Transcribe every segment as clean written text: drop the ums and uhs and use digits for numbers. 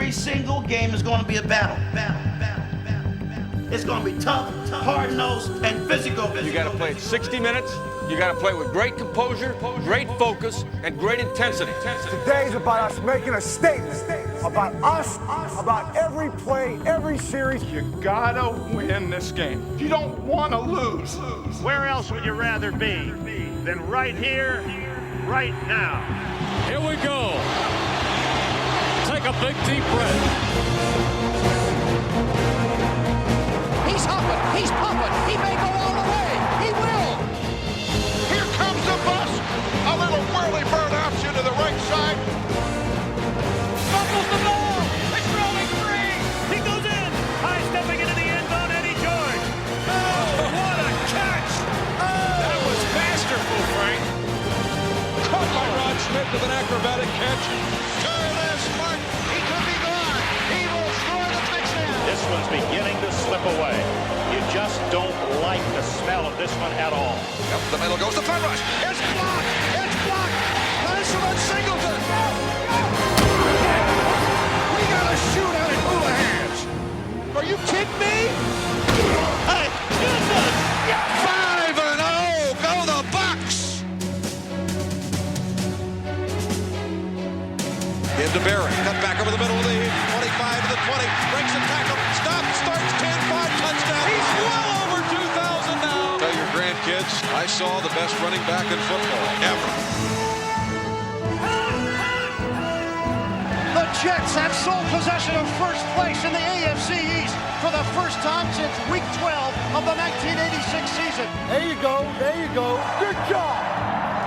Every single game is going to be a battle. It's going to be tough, hard-nosed, and physical. You got to play it 60 minutes. You got to play with great composure, great focus, and great intensity. Today's about us making a statement. About us, about every play, every series. You gotta win this game. You don't want to lose. Where else would you rather be than right here, right now? Here we go. Take a big deep breath. He's hopping, he's pumping, he may go all the way, he will. Here comes the bus, a little whirly bird option to the right side. Fumbles the ball, it's throwing free, he goes in, high stepping into the end zone, Eddie George. Oh, what a catch. That was masterful, Frank. Caught by Rod Smith with an acrobatic catch. Careless Martin, he could be gone. He will score the touchdown. This one's beginning to slip away. You just don't like the smell of this one at all. Up the middle goes the front rush. It's blocked. It's blocked. Lance Singleton. We got a shootout in Houlihan's. Are you kidding me? Hey, goodness! 5-0. Go the Bucks. Into Barry. Cut back over the middle of the 25 to the 20. Breaks a tackle. Stops. Starts 10-5. Touchdown. He's well over 2,000 now. Tell your grandkids, I saw the best running back in football ever. The Jets have sole possession of first place in the AFC East for the first time since Week 12 of the 1986 season. There you go, there you go. Good job.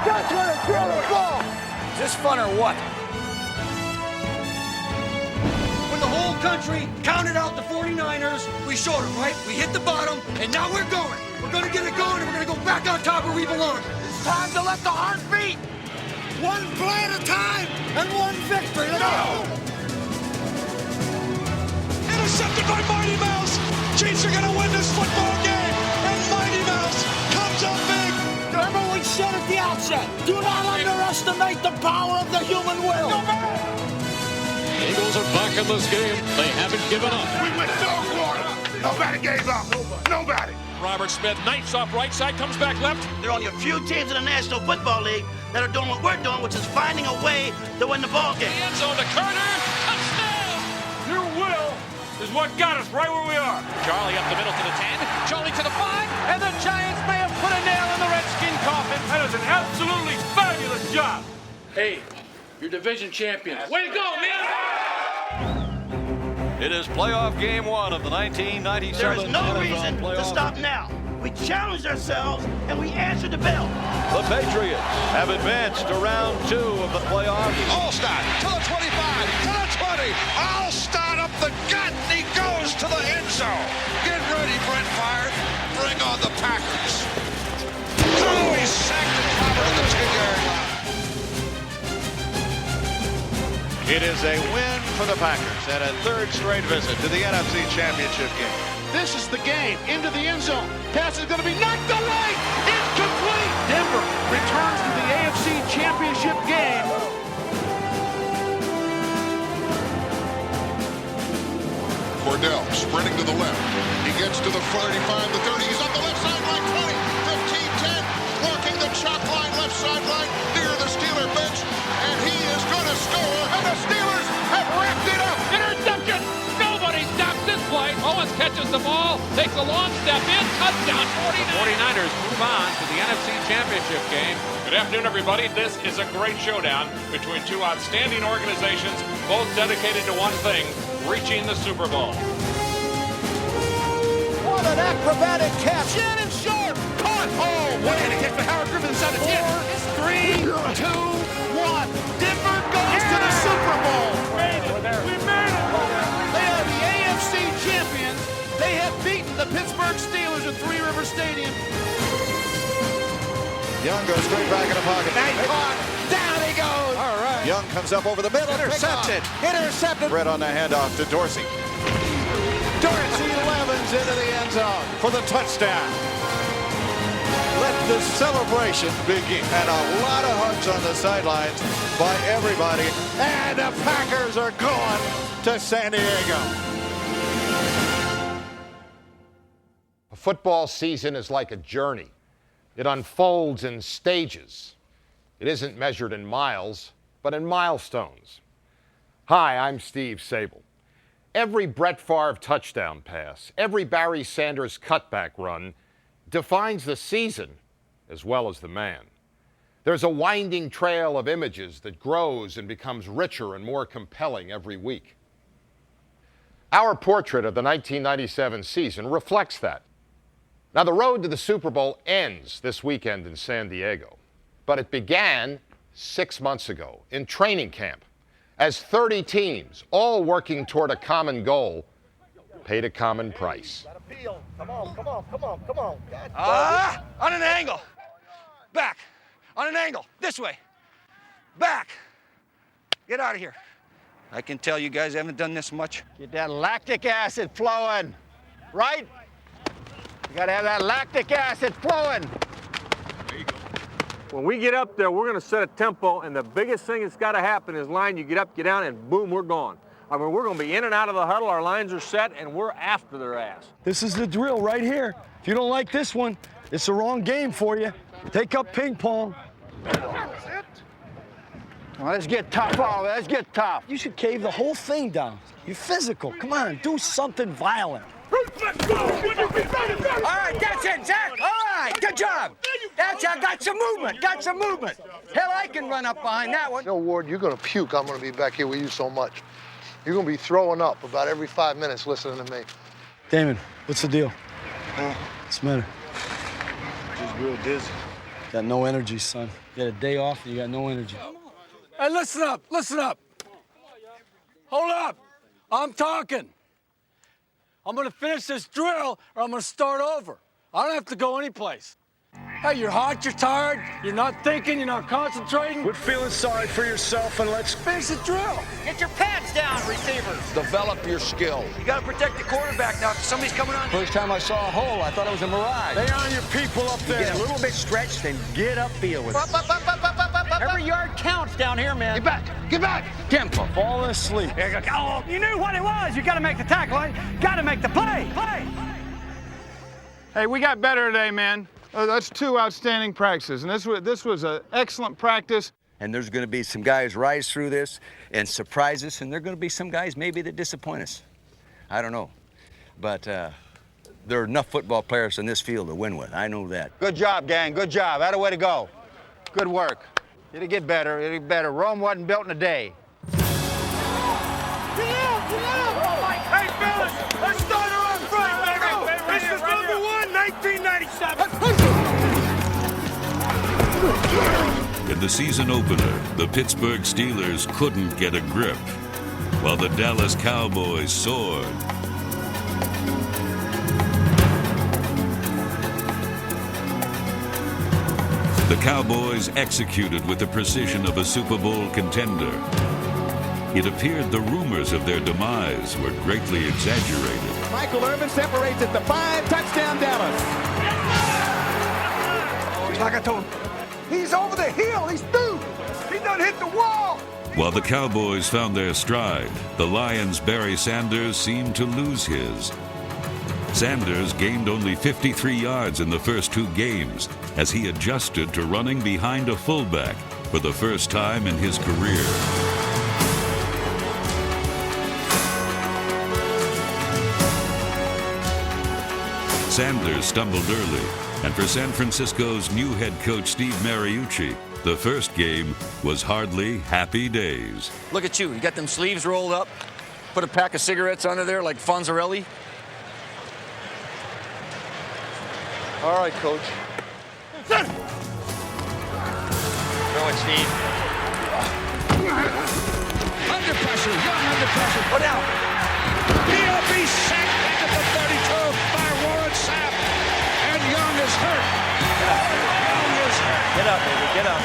That's what it's really about. Is this fun or what? When the whole country counted out the 49ers, we showed them, right? We hit the bottom, and now we're going. We're going to get it going, and we're going to go back on top where we belong. It's time to let the heart beat. One play at a time, and one victory. Let's go! Intercepted by Mighty Mouse. Chiefs are going to win this football game, and Mighty Mouse comes up big. Remember we said at the outset, do not underestimate the power of the human will. Eagles are back in this game. They haven't given up. We went no quarter. Nobody gave up. Nobody. Robert Smith, nice off right side, comes back left. There are only a few teams in the National Football League that are doing what we're doing, which is finding a way to win the ball game. The end zone to Carter. Touchdown! Your will is what got us right where we are. Charlie up the middle to the 10. Charlie to the 5. And the Giants may have put a nail in the Redskin coffin. That is an absolutely fabulous job. Hey, you're division champions. Way to go, man! It is playoff game 1 of the 1997 There is no NFL reason to playoff. stop now. We challenged ourselves and we answered the bell. The Patriots have advanced to round 2 of the playoffs. Allstott to the 25, to the 20. Allstott up the gut, and he goes to the end zone. Get ready, Brent Favre. Bring on the Packers. Oh, he sacked the cover to the 2-yard line. It is a win for the Packers and a third straight visit to the NFC Championship game. This is the game into the end zone. Pass is going to be knocked away. Incomplete. Denver returns to the AFC Championship game. Cordell sprinting to the left. He gets to the 35, the 30. He's on the left sideline, 20, 15, 10. Walking the chalk line, left sideline, near the Steeler bench. And he is going to score. And the Steelers have wrapped it up. Interception! Nobody stops this play. Owens catches the ball, takes a long step in, touchdown 49ers move on to the NFC Championship game. Good afternoon, everybody. This is a great showdown between two outstanding organizations, both dedicated to one thing, reaching the Super Bowl. What an acrobatic catch. Shannon Sharp. Caught. Oh, one-handed catch by Howard Griffin inside the 10. It's 3, 2, 1. Denver goes to the Super Bowl. We made it! They are the AFC champions. They have beaten the Pittsburgh Steelers at Three River Stadium. Young goes straight back in the pocket. Nice caught. Down he goes. All right. Young comes up over the middle. Intercepted. Intercepted. Brett on the handoff to Dorsey. Dorsey levens into the end zone for the touchdown. Let the celebration begin. And a lot of hugs on the sidelines by everybody. And the Packers are going to San Diego. A football season is like a journey. It unfolds in stages. It isn't measured in miles, but in milestones. Hi, I'm Steve Sable. Every Brett Favre touchdown pass, every Barry Sanders cutback run defines the season as well as the man. There's a winding trail of images that grows and becomes richer and more compelling every week. Our portrait of the 1997 season reflects that. Now, the road to the Super Bowl ends this weekend in San Diego, but it began 6 months ago in training camp as 30 teams, all working toward a common goal, paid a common price. Come on. On an angle. Back. On an angle. This way. Back. Get out of here. I can tell you guys haven't done this much. Get that lactic acid flowing, right? You gotta have that lactic acid flowing. When we get up there, we're going to set a tempo, and the biggest thing that's got to happen is line, you get up, get down, and boom, we're gone. I mean, we're going to be in and out of the huddle, our lines are set, and we're after their ass. This is the drill right here. If you don't like this one, it's the wrong game for you. Take up ping pong. Well, let's get tough, let's get tough. You should cave the whole thing down. You're physical. Come on, do something violent. All right, that's it, Zach. All right, good job. That's it. Got some movement. Hell, I can run up behind that one. You know, Ward, you're going to puke. I'm going to be back here with you so much. You're going to be throwing up about every 5 minutes listening to me. Damon, what's the deal? What's the matter? Just real dizzy. Got no energy, son. You got a day off and you got no energy. Hey, listen up. Hold up. I'm talking. I'm going to finish this drill or I'm going to start over. I don't have to go anyplace. Hey, you're hot, you're tired, you're not thinking, you're not concentrating. Quit feeling sorry for yourself and let's Finish the drill. Get your pants down, receivers. Develop your skill. You got to protect the quarterback now. If somebody's coming on. First time I saw a hole, I thought it was a mirage. lay on your people up there. Get a little bit stretched and get upfield with it. Every yard counts down here, man. Get back! Tempo. Fall asleep. Oh, you knew what it was. You got to make the tackle. Got to make the play. Hey, we got better today, man. That's 2 outstanding practices, and this was an excellent practice. And there's going to be some guys rise through this and surprise us, and there are going to be some guys maybe that disappoint us. I don't know. But there are enough football players in this field to win with. I know that. Good job, gang. Good job. That a way to go. Good work. It'll get better. It'll get better. Rome wasn't built in a day. Hey, fellas, let's start her on front, baby. This is number 1, 1997. In the season opener, the Pittsburgh Steelers couldn't get a grip, while the Dallas Cowboys soared. The Cowboys executed with the precision of a Super Bowl contender. It appered the rumors of their demise were greatly exaggerated. Michael Irvin separates at the 5, touchdown Dallas. Like I told him, he's over the hill. He's through. He done hit the wall. While the Cowboys found their stride, the Lions' Barry Sanders seemed to lose his. Sanders gained only 53 yards in the first 2 games as he adjusted to running behind a fullback for the first time in his career. Sanders stumbled early, and for San Francisco's new head coach Steve Mariucci, the first game was hardly happy days. Look at you. You got them sleeves rolled up. Put a pack of cigarettes under there like Fonzarelli. All right, Coach. Throw it, Steve. Under pressure. Young under pressure. Put out. He'll be sacked back at the 32 by Warren Sapp. And Young is hurt. Get up, baby. Get up.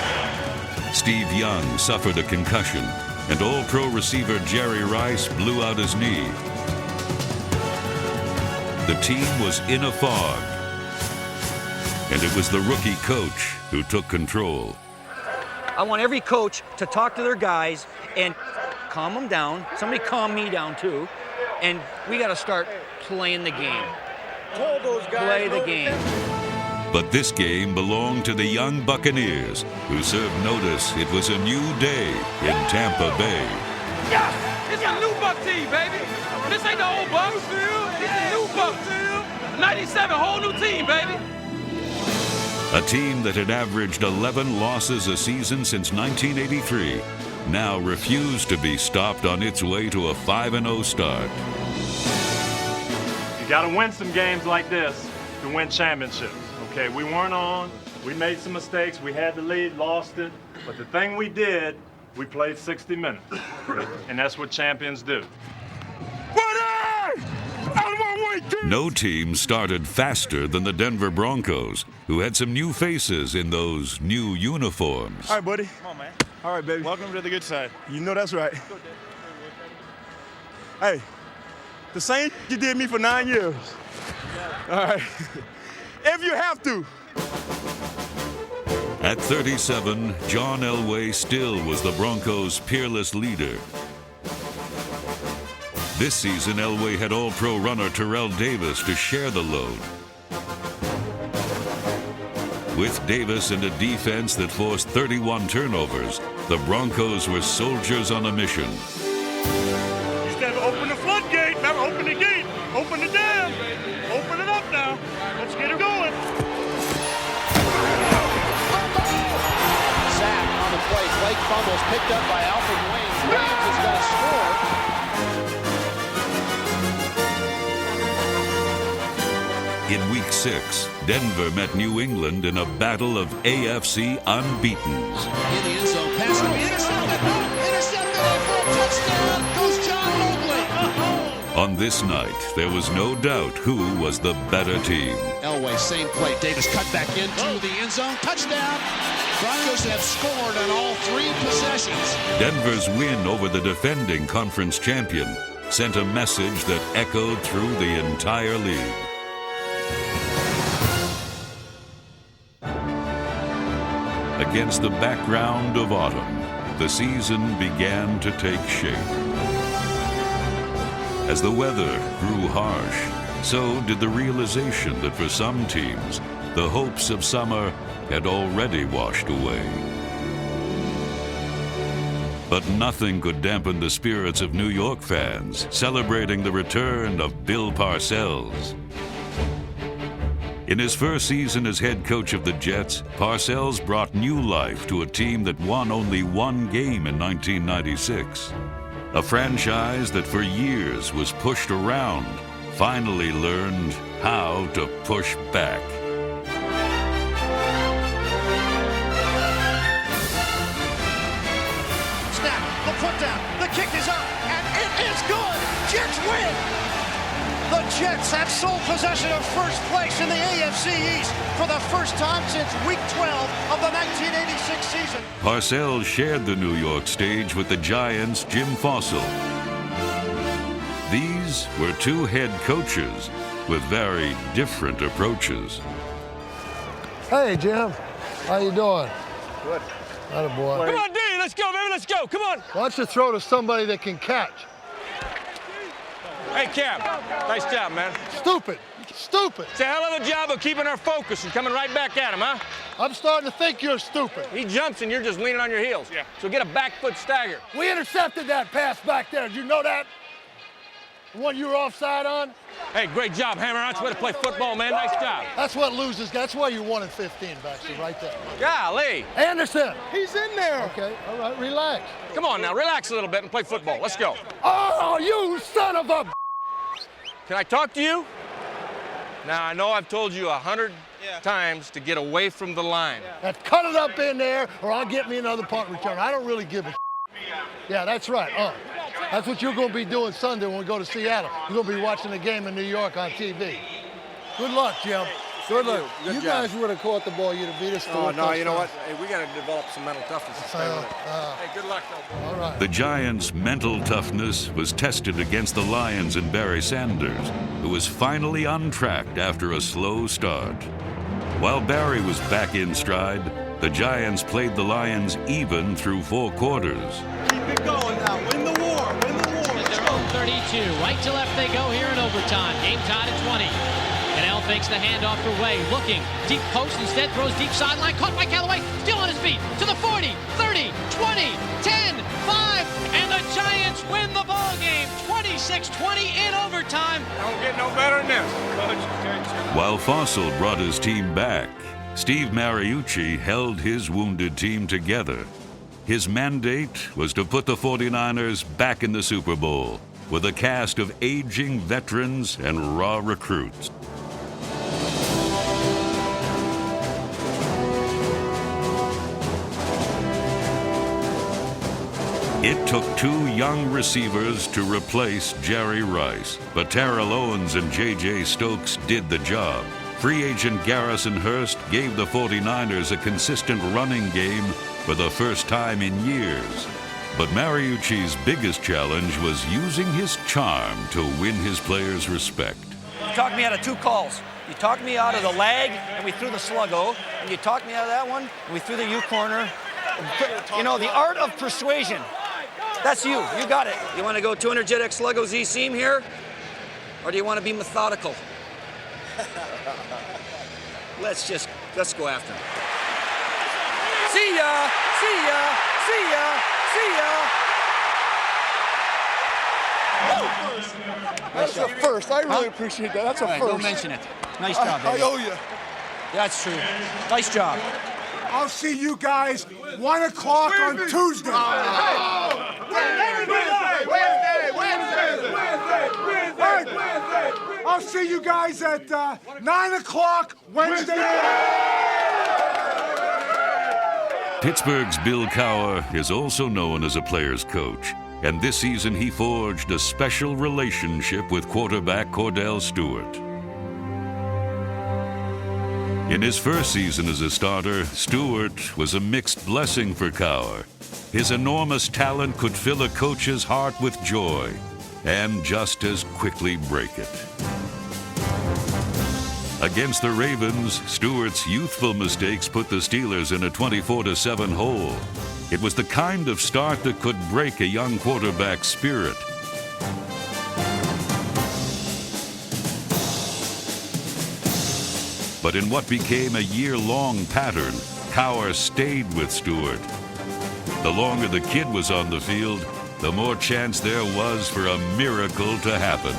Steve Young suffered a concussion, and All-Pro receiver Jerry Rice blew out his knee. The team was in a fog, And it was the rookie coach who took control. I want every coach to talk to their guys and calm them down. Somebody calm me down too. And we got to start playing the game. Play the game. But this game belonged to the young Buccaneers, who served notice it was a new day in Tampa Bay. Yes! It's a new Buck team, baby. This ain't the old Bucks. This is the new Bucks. 97, whole new team, baby. A team that had averaged 11 losses a season since 1983 now refused to be stopped on its way to a 5-0 start. You got to win some games like this to win championships. Okay, we weren't on. We made some mistakes. We had the lead, lost it. But the thing we did, we played 60 minutes. And that's what champions do. No team started faster than the Denver Broncos, who had some new faces in those new uniforms. All right, buddy. Come on, man. All right, baby. Welcome to the good side. You know that's right. Hey, the same you did me for 9 years. All right. If you have to. At 37, John Elway still was the Broncos' peerless leader. This season, Elway had All-Pro runner Terrell Davis to share the load. With Davis and a defense that forced 31 turnovers, the Broncos were soldiers on a mission. Instead of open the floodgate, now open the gate, open the dam, open it up now. Let's get it going. Sack on the play. Blake fumbles, picked up by Alfred Wayne. Williams is going to score. In Week 6, Denver met New England in a battle of AFC unbeatens. In the end zone, pass to be intercepted. Intercepted for a touchdown. Goes John Mobley. On this night, there was no doubt who was the better team. Elway, same play. Davis cut back into the end zone. Touchdown. Broncos have scored on all 3 possessions. Denver's win over the defending conference champion sent a message that echoed through the entire league. Against the background of autumn, the season began to take shape. As the weather grew harsh, so did the realization that for some teams, the hopes of summer had already washed away. But nothing could dampen the spirits of New York fans celebrating the return of Bill Parcells. In his first season as head coach of the Jets, Parcells brought new life to a team that won only 1 game in 1996. A franchise that for years was pushed around finally learned how to push back. Snap, the put down, the kick is up, and it is good. Jets win. The Jets have sole possession of first place in the AFC East for the first time since Week 12 of the 1986 season. Parcells shared the New York stage with the Giants' Jim Fossil. These were 2 head coaches with very different approaches. Hey, Jim. How you doing? Good. Attaboy. Come on, D, let's go, baby, let's go, come on. Why don't you throw to somebody that can catch? Hey, Cap, nice job, man. Stupid. Stupid. It's a hell of a job of keeping our focus and coming right back at him, huh? I'm starting to think you're stupid. He jumps and you're just leaning on your heels. Yeah. So get a back foot stagger. We intercepted that pass back there. Did you know that? The one you were offside on? Hey, great job, Hammer. That's the way to play football, man. Nice job. That's what losers get. That's why you're 1-15, Baxter, right there. Golly. Anderson. He's in there. Okay, all right, relax. Come on now, relax a little bit and play football. Let's go. Oh, you son of a... Can I talk to you? Now, I know I've told you 100 times to get away from the line. Cut it up in there, or I'll get me another punt return. I don't really give a Yeah, that's right. That's what you're going to be doing Sunday when we go to Seattle. You're going to be watching the game in New York on TV. Good luck, Jim. Good luck. You guys would have caught the ball. You'd have beat us. Oh, no, you know what? Hey, we got to develop some mental toughness to stay with it. Hey, good luck, though. All right. The Giants' mental toughness was tested against the Lions and Barry Sanders, who was finally untracked after a slow start. While Barry was back in stride, the Giants played the Lions even through 4 quarters. Keep it going now. Win the war. Win the war. At their own 32. Right to left they go here in overtime. Game tied at 20. Canal fakes the handoff for Way. Looking. Deep post. Instead throws deep sideline. Caught by Callaway. Still on his feet. To the 40, 30, 20, 10, 5. And the Giants win the ball game. 26-20 in overtime. Don't get no better than this. While Fossil brought his team back, Steve Mariucci held his wounded team together. His mandate was to put the 49ers back in the Super Bowl with a cast of aging veterans and raw recruits. It took 2 young receivers to replace Jerry Rice, but Terrell Owens and J.J. Stokes did the job. Free agent Garrison Hurst gave the 49ers a consistent running game for the first time in years. But Mariucci's biggest challenge was using his charm to win his players' respect. You talked me out of 2 calls. You talked me out of the lag, and we threw the sluggo. And you talked me out of that one, and we threw the U-corner. You know, the art of persuasion. That's you. You got it. You want to go 200 Jet X Sluggo Z seam here? Or do you want to be methodical? Let's go after him. See ya! See ya! See ya! See ya! That's a first. I really appreciate that. That's a first. Don't mention it. Nice job, baby. I owe you. That's true. Nice job. I'll see you guys 1 o'clock on Tuesday. I'll see you guys at 9 o'clock Wednesday. Pittsburgh's Bill Cowher is also known as a player's coach, and this season he forged a special relationship with quarterback Cordell Stewart. In his first season as a starter, Stewart was a mixed blessing for Cowher. His enormous talent could fill a coach's heart with joy and just as quickly break it. Against the Ravens, Stewart's youthful mistakes put the Steelers in a 24-7 hole. It was the kind of start that could break a young quarterback's spirit. But in what became a year-long pattern, Cowher stayed with Stewart. The longer the kid was on the field, the more chance there was for a miracle to happen.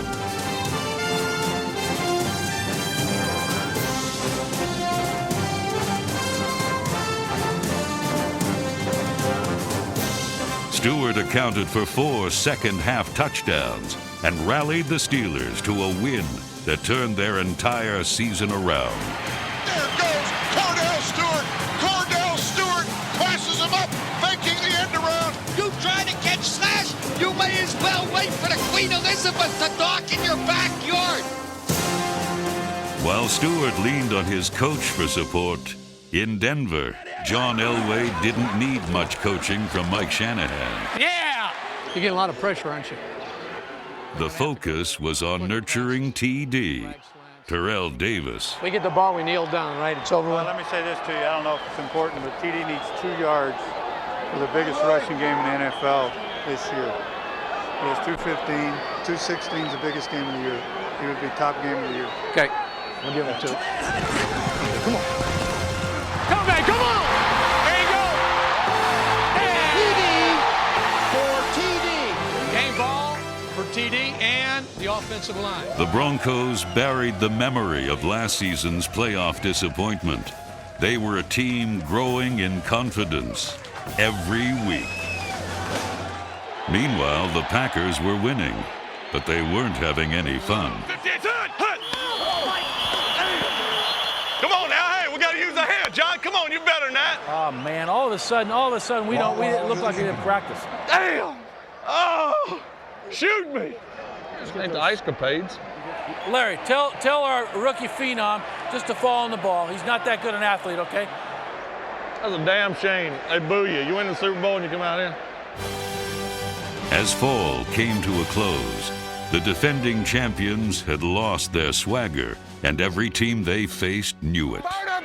Stewart accounted for 4 second-half touchdowns and rallied the Steelers to a win that turned their entire season around. There goes Cordell Stewart. Cordell Stewart passes him up, faking the end around. You try to catch Slash, you may as well wait for the Queen Elizabeth to dock in your backyard. While Stewart leaned on his coach for support, in Denver, John Elway didn't need much coaching from Mike Shanahan. Yeah! You're getting a lot of pressure, aren't you? The focus was on nurturing TD, Terrell Davis. We get the ball, we kneel down, right? It's over. Well, let me say this to you. I don't know if it's important, but TD needs 2 yards for the biggest rushing game in the NFL this year. He has 215. 216 is the biggest game of the year. He would be top game of the year. Okay. We'll give it to him. Come on. Come back, come on! There you go! TD for TD. Game ball for TD and the offensive line. The Broncos buried the memory of last season's playoff disappointment. They were a team growing in confidence every week. Meanwhile, the Packers were winning, but they weren't having any fun. Come on now, hey, we got to use the hand, John. Come on, you better than that. Oh man! All of a sudden, we didn't look like we didn't practice. Damn! Oh, shoot me! This ain't the ice capades. Larry, tell our rookie phenom just to fall on the ball. He's not that good an athlete, okay? That's a damn shame. They boo you. You win the Super Bowl and you come out here. As fall came to a close, the defending champions had lost their swagger, and every team they faced knew it. Barter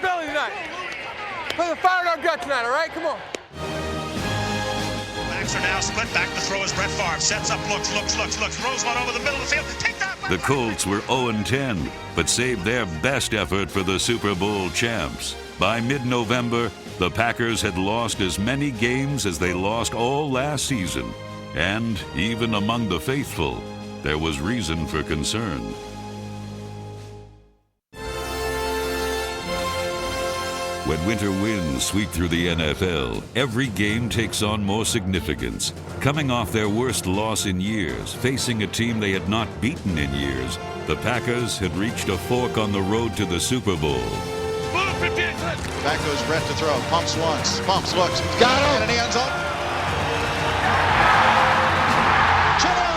Play the fire in our gut tonight, all right? Come on. Backs are now split. Back to throw is Brett Favre. Sets up, looks. Throws one over the middle of the field. Take that. The Colts were 0-10, but saved their best effort for the Super Bowl champs. By mid-November, the Packers had lost as many games as they lost all last season. And even among the faithful, there was reason for concern. When winter winds sweep through the NFL, every game takes on more significance. Coming off their worst loss in years, facing a team they had not beaten in years, the Packers had reached a fork on the road to the Super Bowl. Back goes Brett to throw. Pumps once. Pumps, looks. Got him! And he ends up.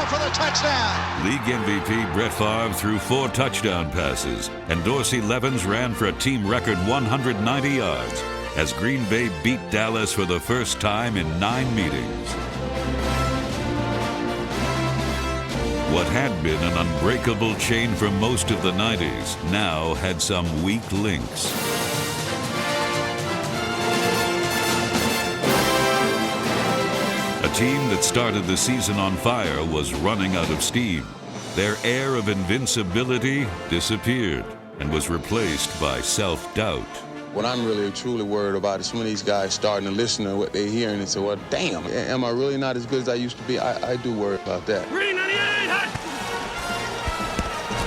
For the touchdown. League MVP Brett Favre threw 4 touchdown passes, and Dorsey Levens ran for a team record 190 yards as Green Bay beat Dallas for the first time in 9 meetings. What had been an unbreakable chain for most of the 90s now had some weak links. A team that started the season on fire was running out of steam. Their air of invincibility disappeared and was replaced by self-doubt. What I'm really truly worried about is some of these guys starting to listen to what they're hearing and say, well, damn, am I really not as good as I used to be? I do worry about that.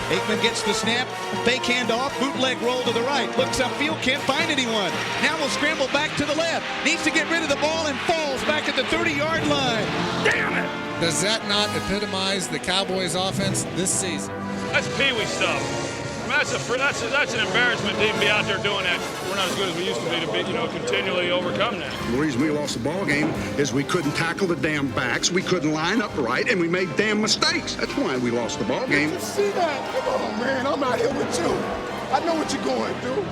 Aikman gets the snap, fake handoff, bootleg roll to the right, looks upfield, can't find anyone. Now will scramble back to the left, needs to get rid of the ball and falls back at the 30-yard line. Damn it! Does that not epitomize the Cowboys' offense this season? That's peewee stuff. I mean, that's an embarrassment to even be out there doing that. We're not as good as we used to be, continually overcome that. The reason we lost the ball game is we couldn't tackle the damn backs, we couldn't line up right, and we made damn mistakes. That's why we lost the ball game. See that? Come on, man. I'm out here with you. I know what you're going through.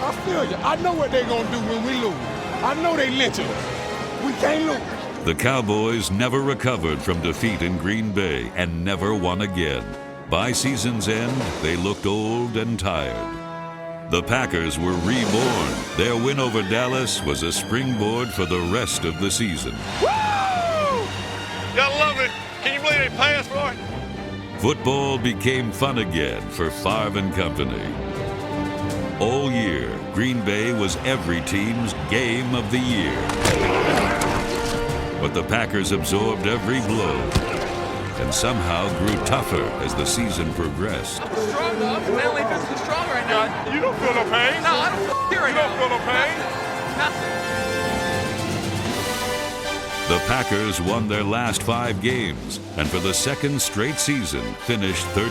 I feel you. I know what they're going to do when we lose. I know they lynch us. We can't lose. The Cowboys never recovered from defeat in Green Bay and never won again. By season's end, they looked old and tired. The Packers were reborn. Their win over Dallas was a springboard for the rest of the season. Woo! Y'all love it. Can you believe they pay us for it? Football became fun again for Favre and company. All year, Green Bay was every team's game of the year. But the Packers absorbed every blow and somehow grew tougher as the season progressed. Strong though. Manly physically strong right now. You don't feel no pain? No, I don't feel right now. You don't feel no pain? Nothing. The Packers won their last 5 games, and for the second straight season, finished 13-3.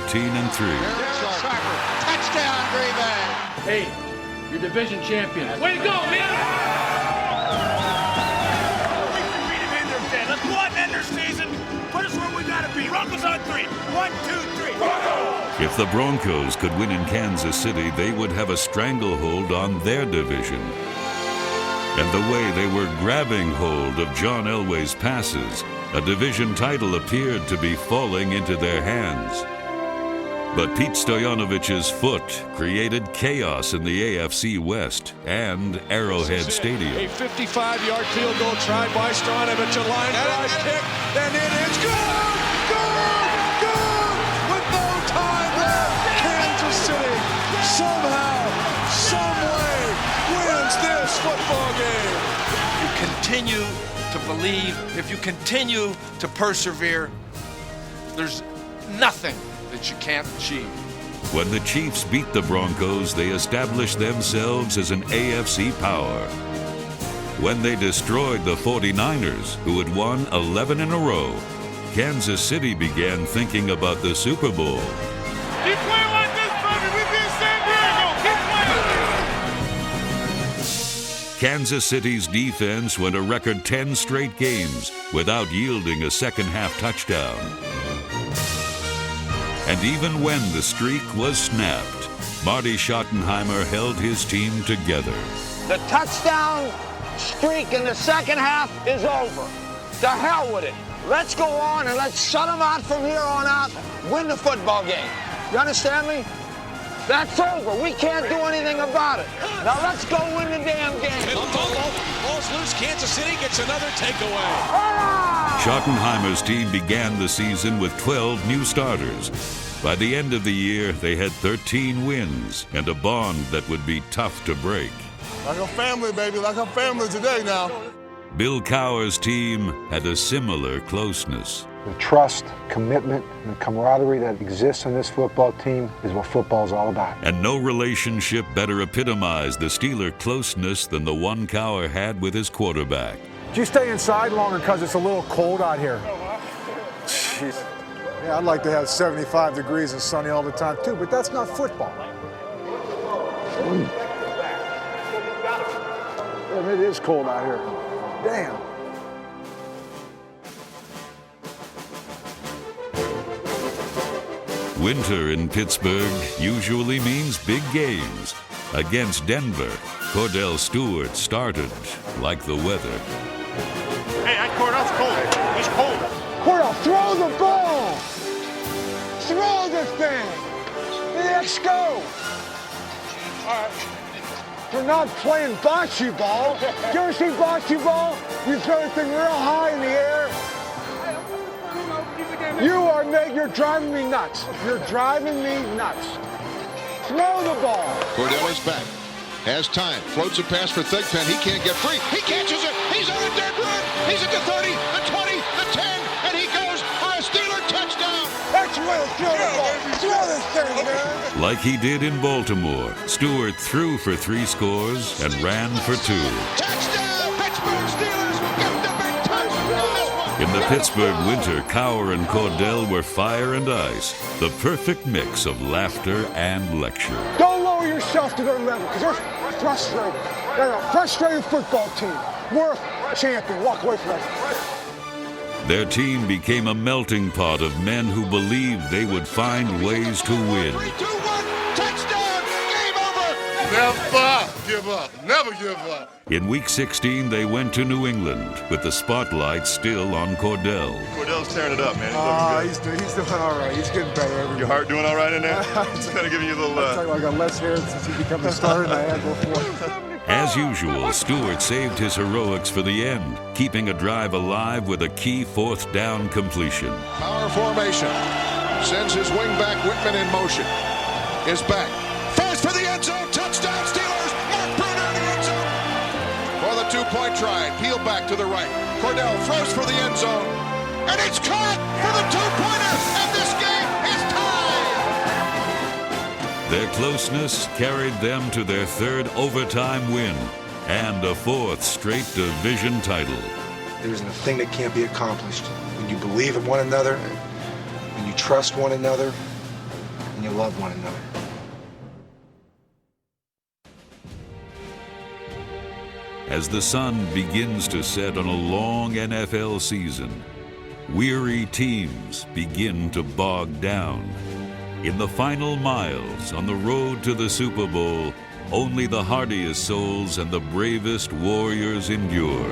Touchdown, Green Bay. Hey, you're division champions. Way to go, man! Let's go out and end their season. Put us where we gotta be. Broncos on 3. 1, 2, 3. Broncos! If the Broncos could win in Kansas City, they would have a stranglehold on their division. And the way they were grabbing hold of John Elway's passes, a division title appeared to be falling into their hands. But Pete Stoyanovic's foot created chaos in the AFC West and Arrowhead Stadium. A 55-yard field goal tried by Stoyanovich, a line drive kick, and it is good! Good! With no time left, Kansas City somehow, someway wins this football game. You continue to believe, if you continue to persevere, there's nothing that you can't achieve. When the Chiefs beat the Broncos, they established themselves as an AFC power. When they destroyed the 49ers, who had won 11 in a row, Kansas City began thinking about the Super Bowl. Keep playing like this, baby. We beat San Diego. Keep playing. Kansas City's defense went a record 10 straight games without yielding a second-half touchdown. And even when the streak was snapped, Marty Schottenheimer held his team together. The touchdown streak in the second half is over. To hell with it. Let's go on and let's shut them out from here on out, win the football game. You understand me? That's over. We can't do anything about it. Now let's go win the damn game. The fumble. Ball's loose. Kansas City gets another takeaway. Schottenheimer's team began the season with 12 new starters. By the end of the year, they had 13 wins and a bond that would be tough to break. Like a family, baby. Like a family today now. Bill Cowher's team had a similar closeness. The trust, commitment, and the camaraderie that exists on this football team is what football's all about. And no relationship better epitomized the Steeler closeness than the one Cowher had with his quarterback. Do you stay inside longer because it's a little cold out here? Jeez. Yeah, I'd like to have 75 degrees and sunny all the time too, but that's not football. Damn, it is cold out here. Damn. Winter in Pittsburgh usually means big games. Against Denver, Cordell Stewart started like the weather. Hey, Cordell's cold. He's cold. Cordell, throw the ball! Throw the thing! Let's go! All right. We're not playing bocce ball. You ever seen bocce ball? You throw the thing real high in the air. You're driving me nuts. You're driving me nuts. Throw the ball. Cordell is back. Has time. Floats a pass for Thigpen. He can't get free. He catches it. He's on a dead run. He's at the 30, the 20, the 10, and he goes for a Steeler touchdown. That's where to throw the ball. Throw this thing, man. Like he did in Baltimore, Stewart threw for 3 scores and ran for 2. Touchdown! Pittsburgh Steelers get the big touchdown. In the Pittsburgh winter, Cowher and Cordell were fire and ice, the perfect mix of laughter and lecture. Don't lower yourself to their level because they're frustrated. They're a frustrated football team. We're a champion. Walk away from that. Their team became a melting pot of men who believed they would find ways to win. 3, 2, 1, touchdown! Game over! Never give up. Never give up. In Week 16, they went to New England with the spotlight still on Cordell. Cordell's tearing it up, man. He's doing all right. He's getting better every Your heart doing all right in there? It's kind of giving you a little... I got less hair since he became a star than I had before. As usual, Stewart saved his heroics for the end, keeping a drive alive with a key 4th down completion. Power formation. Sends his wingback Whitman in motion. Is back. Fires for the end zone. Touchdown Steelers. Mark Bruner in the end zone. For the 2-point try. Peel back to the right. Cordell throws for the end zone. And it's caught for the 2-pointer. And this game is tied. Their closeness carried them to their 3rd overtime win and a 4th straight division title. There isn't a thing that can't be accomplished when you believe in one another, when you trust one another, and you love one another. As the sun begins to set on a long NFL season, weary teams begin to bog down. In the final miles on the road to the Super Bowl, only the hardiest souls and the bravest warriors endure.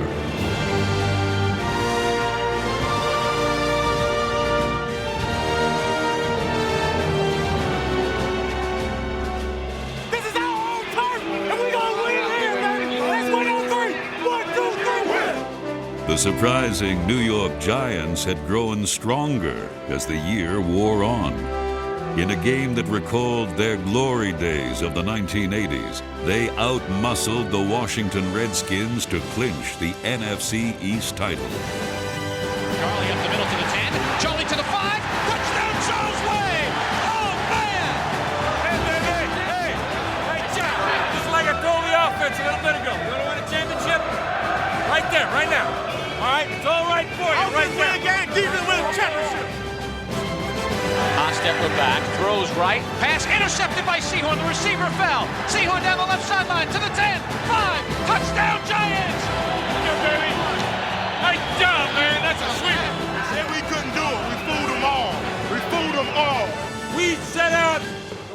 This is our home turf, and we're going to win here, baby. Let's win on 3. 1, 2, 3, win. The surprising New York Giants had grown stronger as the year wore on. In a game that recalled their glory days of the 1980s, they outmuscled the Washington Redskins to clinch the NFC East title. Charlie up the middle to the 10. Charlie to the 5. Touchdown, Charles Way! Oh, man! Hey, Jack, just like I told the offense a little bit ago, you want to win a championship? Right there, right now. All right? It's all right for you, right there. Again, keep it with a championship. Stepper back, throws right, pass intercepted by Sehorn. The receiver fell. Sehorn down the left sideline to the 10, 5, touchdown Giants! Yeah, baby. Nice job, man. That's a sweep. Said we couldn't do it. We fooled them all. We fooled them all. We set out,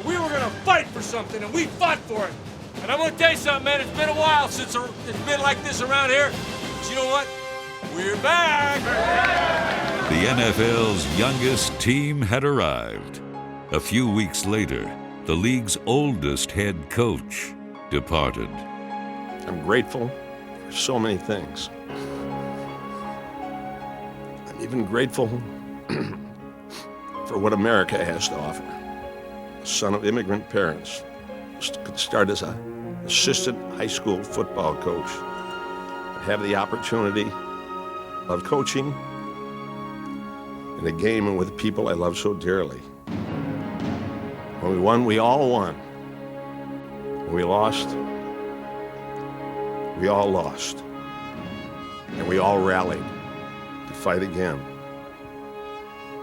we were going to fight for something, and we fought for it. And I'm going to tell you something, man. It's been a while since it's been like this around here. But you know what? We're back. The NFL's youngest team had arrived. A few weeks later, the league's oldest head coach, departed. I'm grateful for so many things. I'm even grateful for what America has to offer. A son of immigrant parents, could start as an assistant high school football coach, have the opportunity of coaching in a game and with people I love so dearly. When we won, we all won. When we lost, we all lost. And we all rallied to fight again.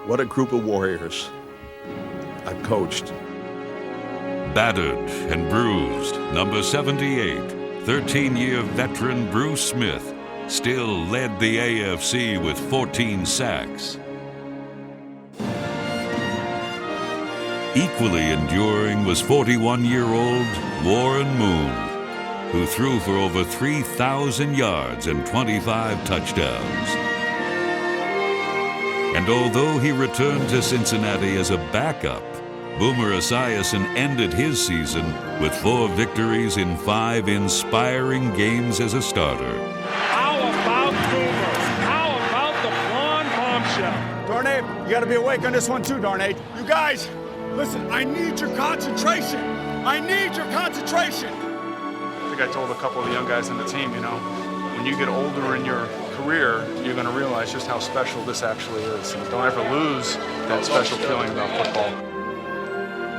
What a group of warriors I've coached. Battered and bruised, number 78, 13-year veteran Bruce Smith still led the AFC with 14 sacks. Equally enduring was 41-year-old Warren Moon, who threw for over 3,000 yards and 25 touchdowns. And although he returned to Cincinnati as a backup, Boomer Esiason ended his season with 4 victories in 5 inspiring games as a starter. How about Boomer? How about the blonde bombshell? Darnay, you got to be awake on this one too, Darnay. You guys, listen, I need your concentration. I need your concentration. I think I told a couple of the young guys on the team, you know, when you get older in your career, you're going to realize just how special this actually is. And don't ever lose that special feeling about football.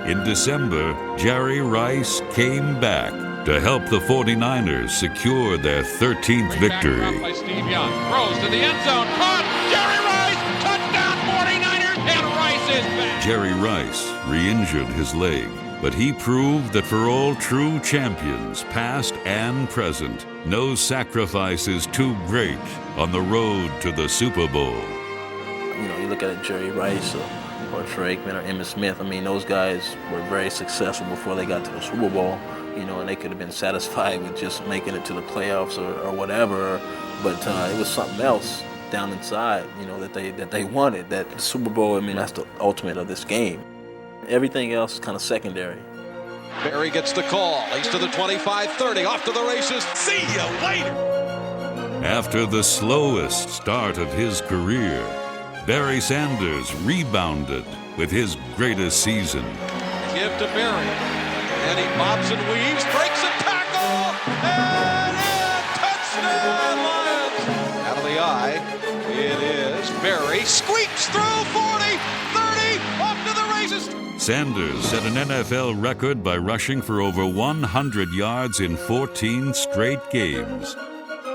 In December, Jerry Rice came back to help the 49ers secure their 13th victory. By Steve Young, throws to the end zone, caught, Jerry Rice, touchdown 49ers, and Rice is back. Jerry Rice re-injured his leg, but he proved that for all true champions, past and present, no sacrifice is too great on the road to the Super Bowl. You know, you look at Jerry Rice or Troy Aikman or Emmitt Smith. I mean, those guys were very successful before they got to the Super Bowl, you know, and they could have been satisfied with just making it to the playoffs or whatever, but it was something else down inside, you know, that they wanted. That the Super Bowl, I mean, that's the ultimate of this game. Everything else is kind of secondary. Barry gets the call. He's to the 25-30, off to the races. See you later. After the slowest start of his career, Barry Sanders rebounded with his greatest season. Give to Barry. And he bobs and weaves, breaks a tackle, and in! Touchdown, Lions! Out of the eye, it is Barry. Squeaks through 40, 30, off to the races. Sanders set an NFL record by rushing for over 100 yards in 14 straight games.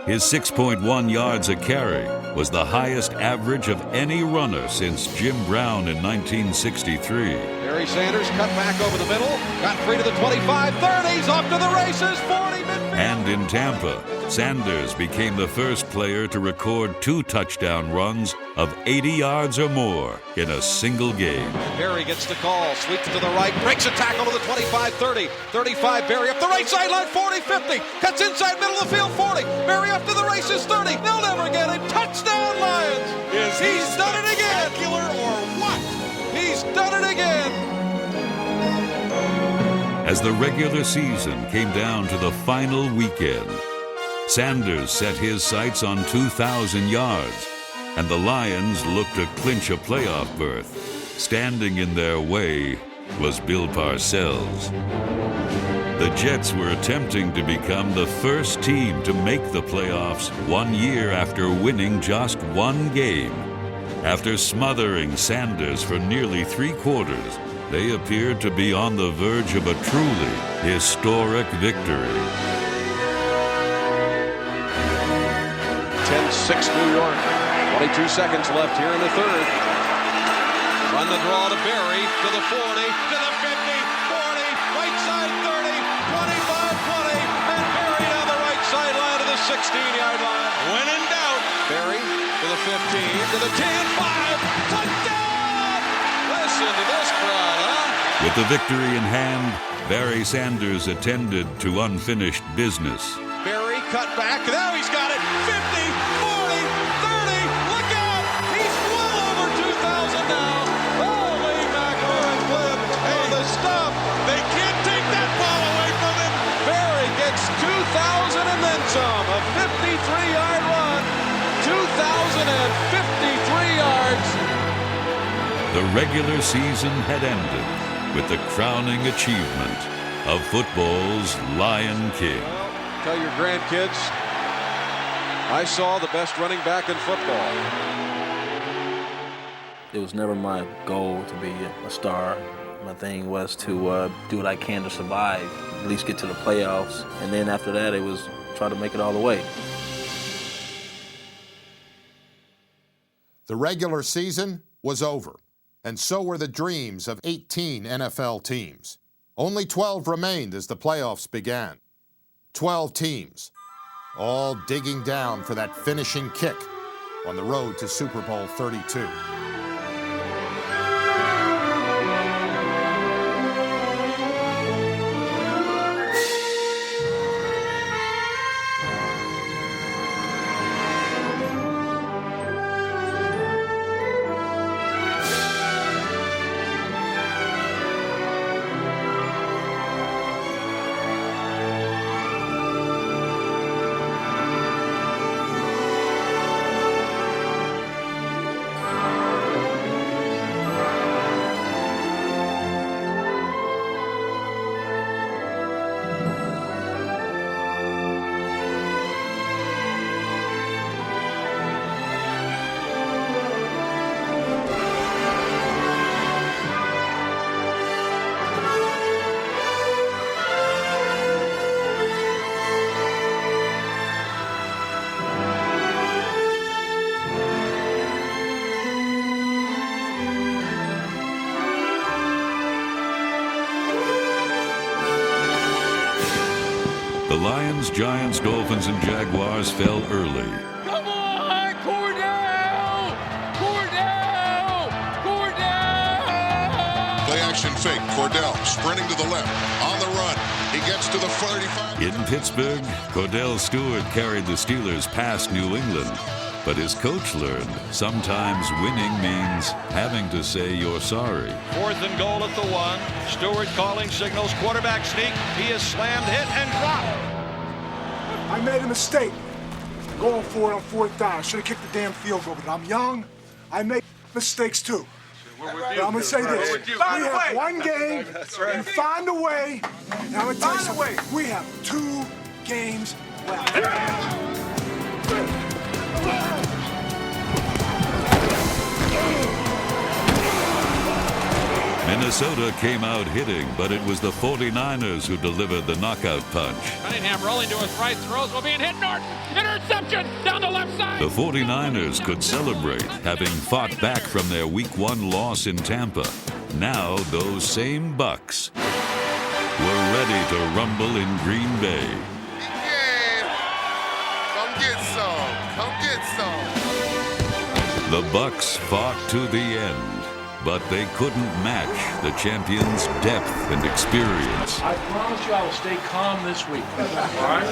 His 6.1 yards a carry was the highest average of any runner since Jim Brown in 1963. Barry Sanders cut back over the middle, got free to the 25-30s, off to the races, 40 midfield. And in Tampa, Sanders became the first player to record 2 touchdown runs of 80 yards or more in a single game. Barry gets the call, sweeps to the right, breaks a tackle to the 25-30, 35, Barry up the right sideline, 40-50, cuts inside middle of the field, 40, Barry up to the races, 30, they'll never get it, touchdown Lions! He's done it again! Or what? He's done it again! As the regular season came down to the final weekend, Sanders set his sights on 2,000 yards, and the Lions looked to clinch a playoff berth. Standing in their way was Bill Parcells. The Jets were attempting to become the first team to make the playoffs 1 year after winning just 1 game. After smothering Sanders for nearly 3 quarters, they appeared to be on the verge of a truly historic victory. 10-6 New York. 22 seconds left here in the third. Run the draw to Barry, to the 40, to the 50, 40, right side 30, 25-20, and Barry down the right sideline to the 16-yard line. When in doubt, Barry to the 15, to the 10, 5, touchdown! Listen to this crowd, huh? With the victory in hand, Barry Sanders attended to unfinished business. Barry cut back, now he's got it, 50, 40, 30, look out! He's well over 2,000 now! Holy mackerel and flip, and the stuff, they The regular season had ended with the crowning achievement of football's Lion King. Tell your grandkids, I saw the best running back in football. It was never my goal to be a star. My thing was to do what I can to survive, at least get to the playoffs. And then after that, it was try to make it all the way. The regular season was over, and so were the dreams of 18 NFL teams. Only 12 remained as the playoffs began. 12 teams, all digging down for that finishing kick on the road to Super Bowl 32. The Lions, Giants, Dolphins, and Jaguars fell early. Come on, Cordell! Cordell! Cordell! Play action fake. Cordell sprinting to the left. On the run. He gets to the 35. In Pittsburgh, Cordell Stewart carried the Steelers past New England. But his coach learned sometimes winning means having to say you're sorry. 4th and goal at the 1. Stewart calling signals. Quarterback sneak. He is slammed, hit, and dropped. I made a mistake going for it on 4th down. I should have kicked the damn field goal, but I'm young. I make mistakes too. But I'm going to say this. We have one game. You find a way. Now I'm going to tell you something. We have 2 games left. Minnesota came out hitting, but it was the 49ers who delivered the knockout punch. Cunningham rolling to his right, throws while being hit. Norton, interception down the left side. The 49ers could celebrate, having fought back from their Week 1 loss in Tampa. Now those same Bucks were ready to rumble in Green Bay. Come get some. Come get some. The Bucks fought to the end, but they couldn't match the champions' depth and experience. I promise you I will stay calm this week. All right?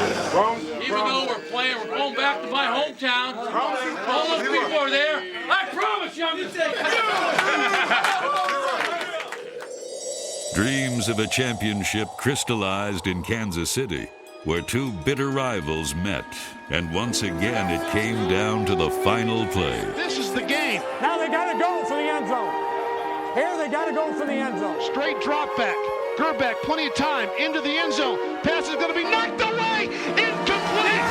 Even though we're playing, we're going back to my hometown. All those people are there. I promise you I'm going to stay calm. Dreams of a championship crystallized in Kansas City, where 2 bitter rivals met, and once again it came down to the final play. This is the game. Now they got to go for the end zone. Here they got to go for the end zone. Straight drop back. Gerbeck, plenty of time into the end zone. Pass is going to be knocked away. Incomplete.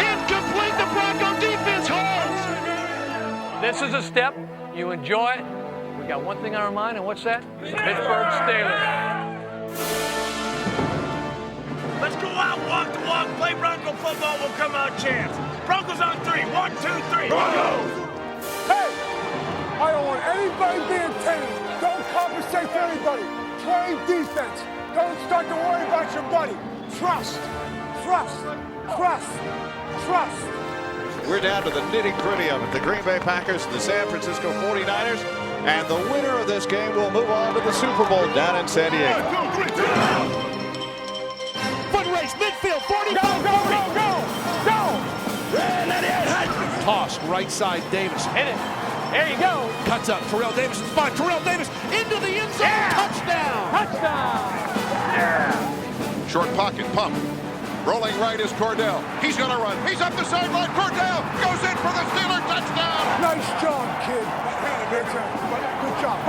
Incomplete. The Bronco defense holds. This is a step. You enjoy it. We got one thing on our mind, and what's that? The Pittsburgh Steelers. Let's go out, walk the walk, play Bronco football, we'll come out champs. Broncos on 3. 1, 2, 3. Broncos! Hey, I don't want anybody being tame. Don't compensate for anybody. Play defense. Don't start to worry about your buddy. Trust. Trust. Trust. Trust. We're down to the nitty-gritty of it. The Green Bay Packers and the San Francisco 49ers. And the winner of this game will move on to the Super Bowl down in San Diego. Foot race, midfield, 45. Go! Toss, right side, Davis. Hit it. There you go. Cuts up. Terrell Davis is fine. Terrell Davis into the end zone. Yeah. Touchdown. Touchdown. Yeah. Short pocket pump. Rolling right is Cordell. He's going to run. He's up the sideline. Cordell goes in for the Steeler touchdown. Nice job, kid. Good job.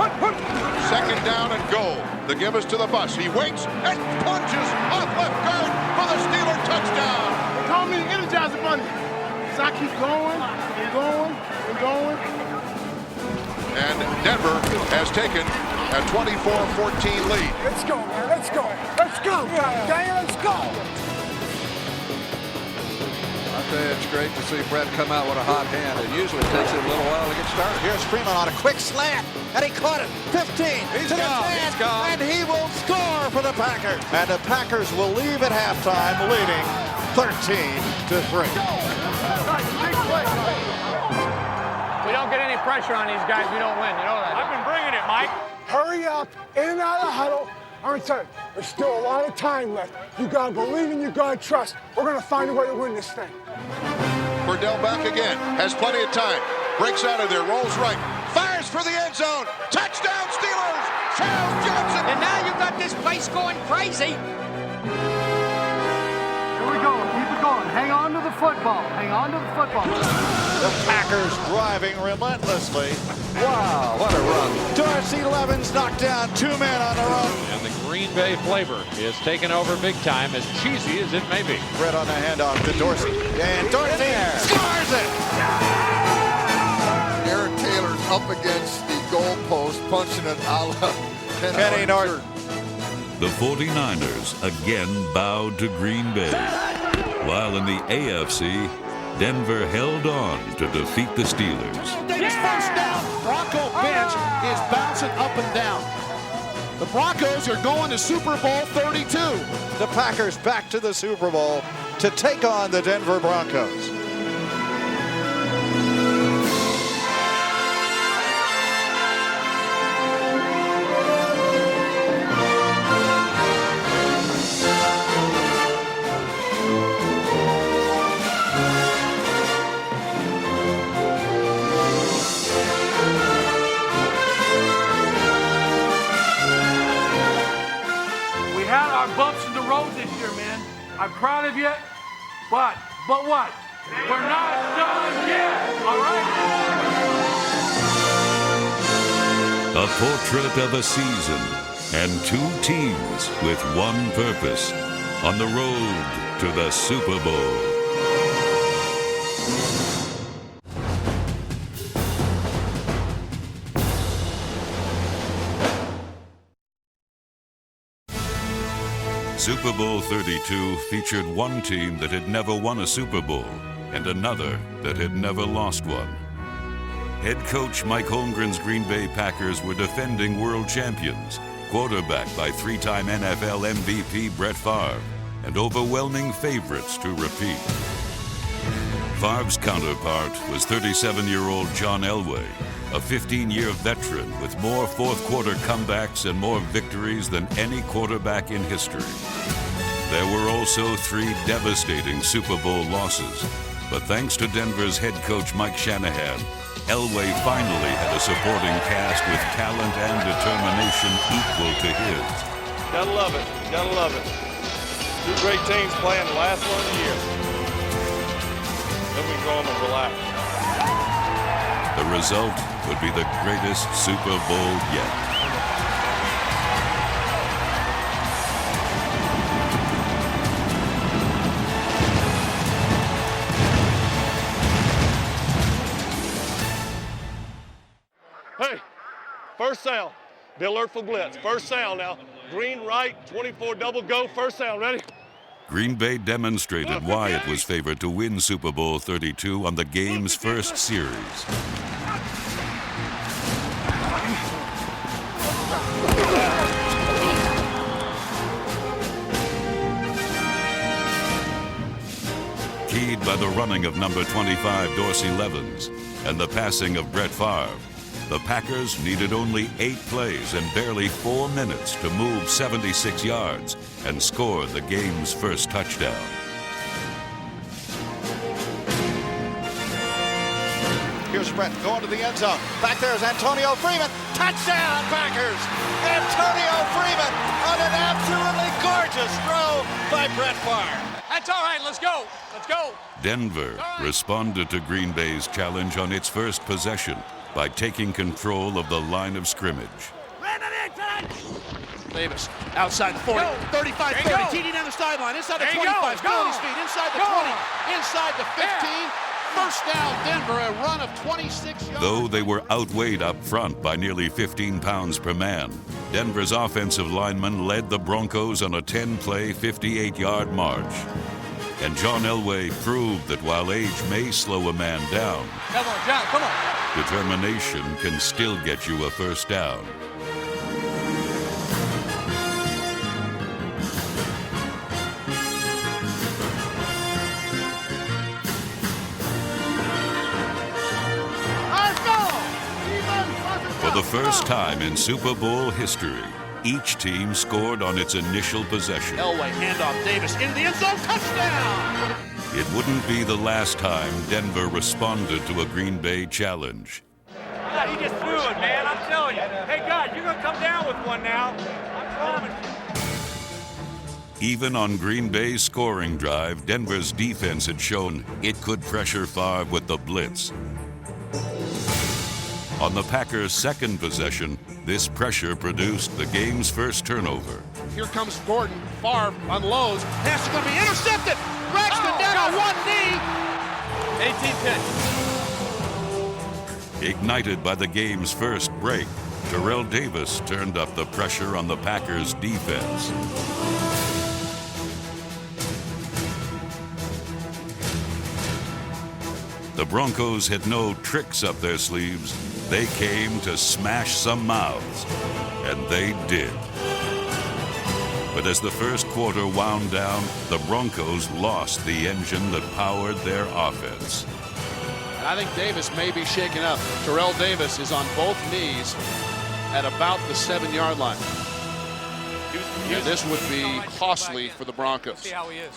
Second down and goal. The give is to the bus. He waits and punches off left guard for the Steeler touchdown. They call me the Energizer Bunny. So I keep going and going and going. And Denver has taken a 24-14 lead. Let's go, man. Let's go. Let's go. Dan, let's go. I tell you, it's great to see Brett come out with a hot hand. It usually takes him a little while to get started. Here's Freeman on a quick slant, and he caught it. 15 He's to the gone. 10, He's gone. and he will score for the Packers. And the Packers will leave at halftime, leading 13-3. We don't get any pressure on these guys, we don't win. You know that. I've been bringing it, Mike. Hurry up, in and out of the huddle. I'm telling you, there's still a lot of time left. You gotta believe and you gotta trust. We're gonna find a way to win this thing. Cordell back again, has plenty of time. Breaks out of there, rolls right, fires for the end zone. Touchdown Steelers! Charles Johnson! And now you've got this place going crazy. Here we go, keep it going. Hang on to the football. Hang on to the football. The Packers driving relentlessly. Wow, what a run. Dorsey Levens knocked down 2 men on the run. And the Green Bay flavor is taken over big time, as cheesy as it may be. Brett on the handoff to Dorsey. And Dorsey scores it! Aaron Taylor's up against the goalpost, punching it a la Kenny Norton. The 49ers again bowed to Green Bay, while in the AFC, Denver held on to defeat the Steelers. Davis first down. Bronco bench is bouncing up and down. The Broncos are going to Super Bowl 32. The Packers back to the Super Bowl to take on the Denver Broncos. Bumps in the road this year, man. I'm proud of you, but what? We're not done yet, all right? A portrait of a season and 2 teams with one purpose on the road to the Super Bowl. Super Bowl 32 featured one team that had never won a Super Bowl and another that had never lost one. Head coach Mike Holmgren's Green Bay Packers were defending world champions, quarterbacked by 3-time NFL MVP Brett Favre, and overwhelming favorites to repeat. Favre's counterpart was 37-year-old John Elway, a 15-year veteran with more fourth-quarter comebacks and more victories than any quarterback in history. There were also 3 devastating Super Bowl losses, but thanks to Denver's head coach Mike Shanahan, Elway finally had a supporting cast with talent and determination equal to his. Gotta love it. Gotta love it. 2 great teams playing the last one of the year. Then we can go home and relax. The result would be the greatest Super Bowl yet. Hey, first sound. Be alert for blitz. First sound now. Green right, 24 double go. First sound. Ready? Green Bay demonstrated why it was favored to win Super Bowl 32 on the game's first series. Keyed by the running of number 25 Dorsey Levens and the passing of Brett Favre, the Packers needed only 8 plays and barely 4 minutes to move 76 yards and score the game's first touchdown. Here's Brett going to the end zone. Back there is Antonio Freeman. Touchdown, Packers! Antonio Freeman on an absolutely gorgeous throw by Brett Favre. A That's all right. Let's go. Let's go. Denver responded to Green Bay's challenge on its first possession by taking control of the line of scrimmage. Davis outside the 40, 35, 30, TD down the sideline, inside the 25, still on his feet, inside the 20, inside the 15. First down, Denver, a run of 26 yards. Though they were outweighed up front by nearly 15 pounds per man, Denver's offensive linemen led the Broncos on a 10-play, 58-yard march. And John Elway proved that while age may slow a man down, Come on, John, come on. determination can still get you a first down. For the first time in Super Bowl history, each team scored on its initial possession. Elway, handoff, Davis into the end zone, touchdown! It wouldn't be the last time Denver responded to a Green Bay challenge. God, he just threw it, man. I'm telling you. Hey, God, you're going to come down with one now. I promise. Even on Green Bay's scoring drive, Denver's defense had shown it could pressure Favre with the blitz. On the Packers' second possession, this pressure produced the game's first turnover. Here comes Gordon, Favre unloads, pass is going to be intercepted. Braxton down on one knee. 18-10. Ignited by the game's first break, Terrell Davis turned up the pressure on the Packers' defense. The Broncos had no tricks up their sleeves. They came to smash some mouths, and they did. But as the first quarter wound down, the Broncos lost the engine that powered their offense. I think Davis may be shaken up. Terrell Davis is on both knees at about the 7-yard line. And this would be costly for the Broncos. See how he is.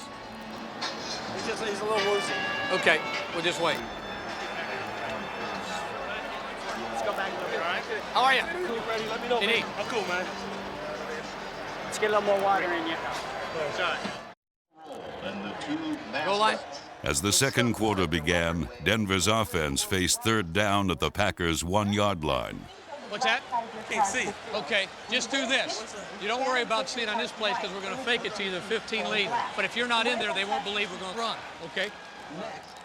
He's a little woozy. Okay, we'll just wait. Let's go back a little bit. All right. How are you? Cool, ready. Let me know. You need? I'm cool, man. Let's get a little more water in you. Sorry. Goal line. As the second quarter began, Denver's offense faced third down at the Packers' 1-yard line. What's that? Can't see. Okay, just do this. You don't worry about seeing on this place because we're going to fake it to you, the 15 lead. But if you're not in there, they won't believe we're going to run, okay?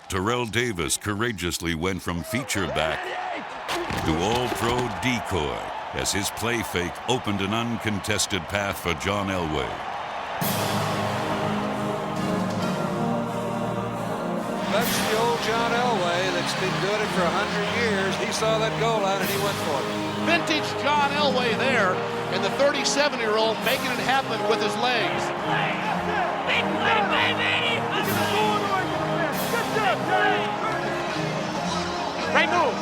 Terrell Davis courageously went from feature back to all-pro decoy as his play fake opened an uncontested path for John Elway. That's the old John Elway that's been doing it for 100 years. He saw that goal line and he went for it. Vintage John Elway there, and the 37-year-old making it happen with his legs. Great move.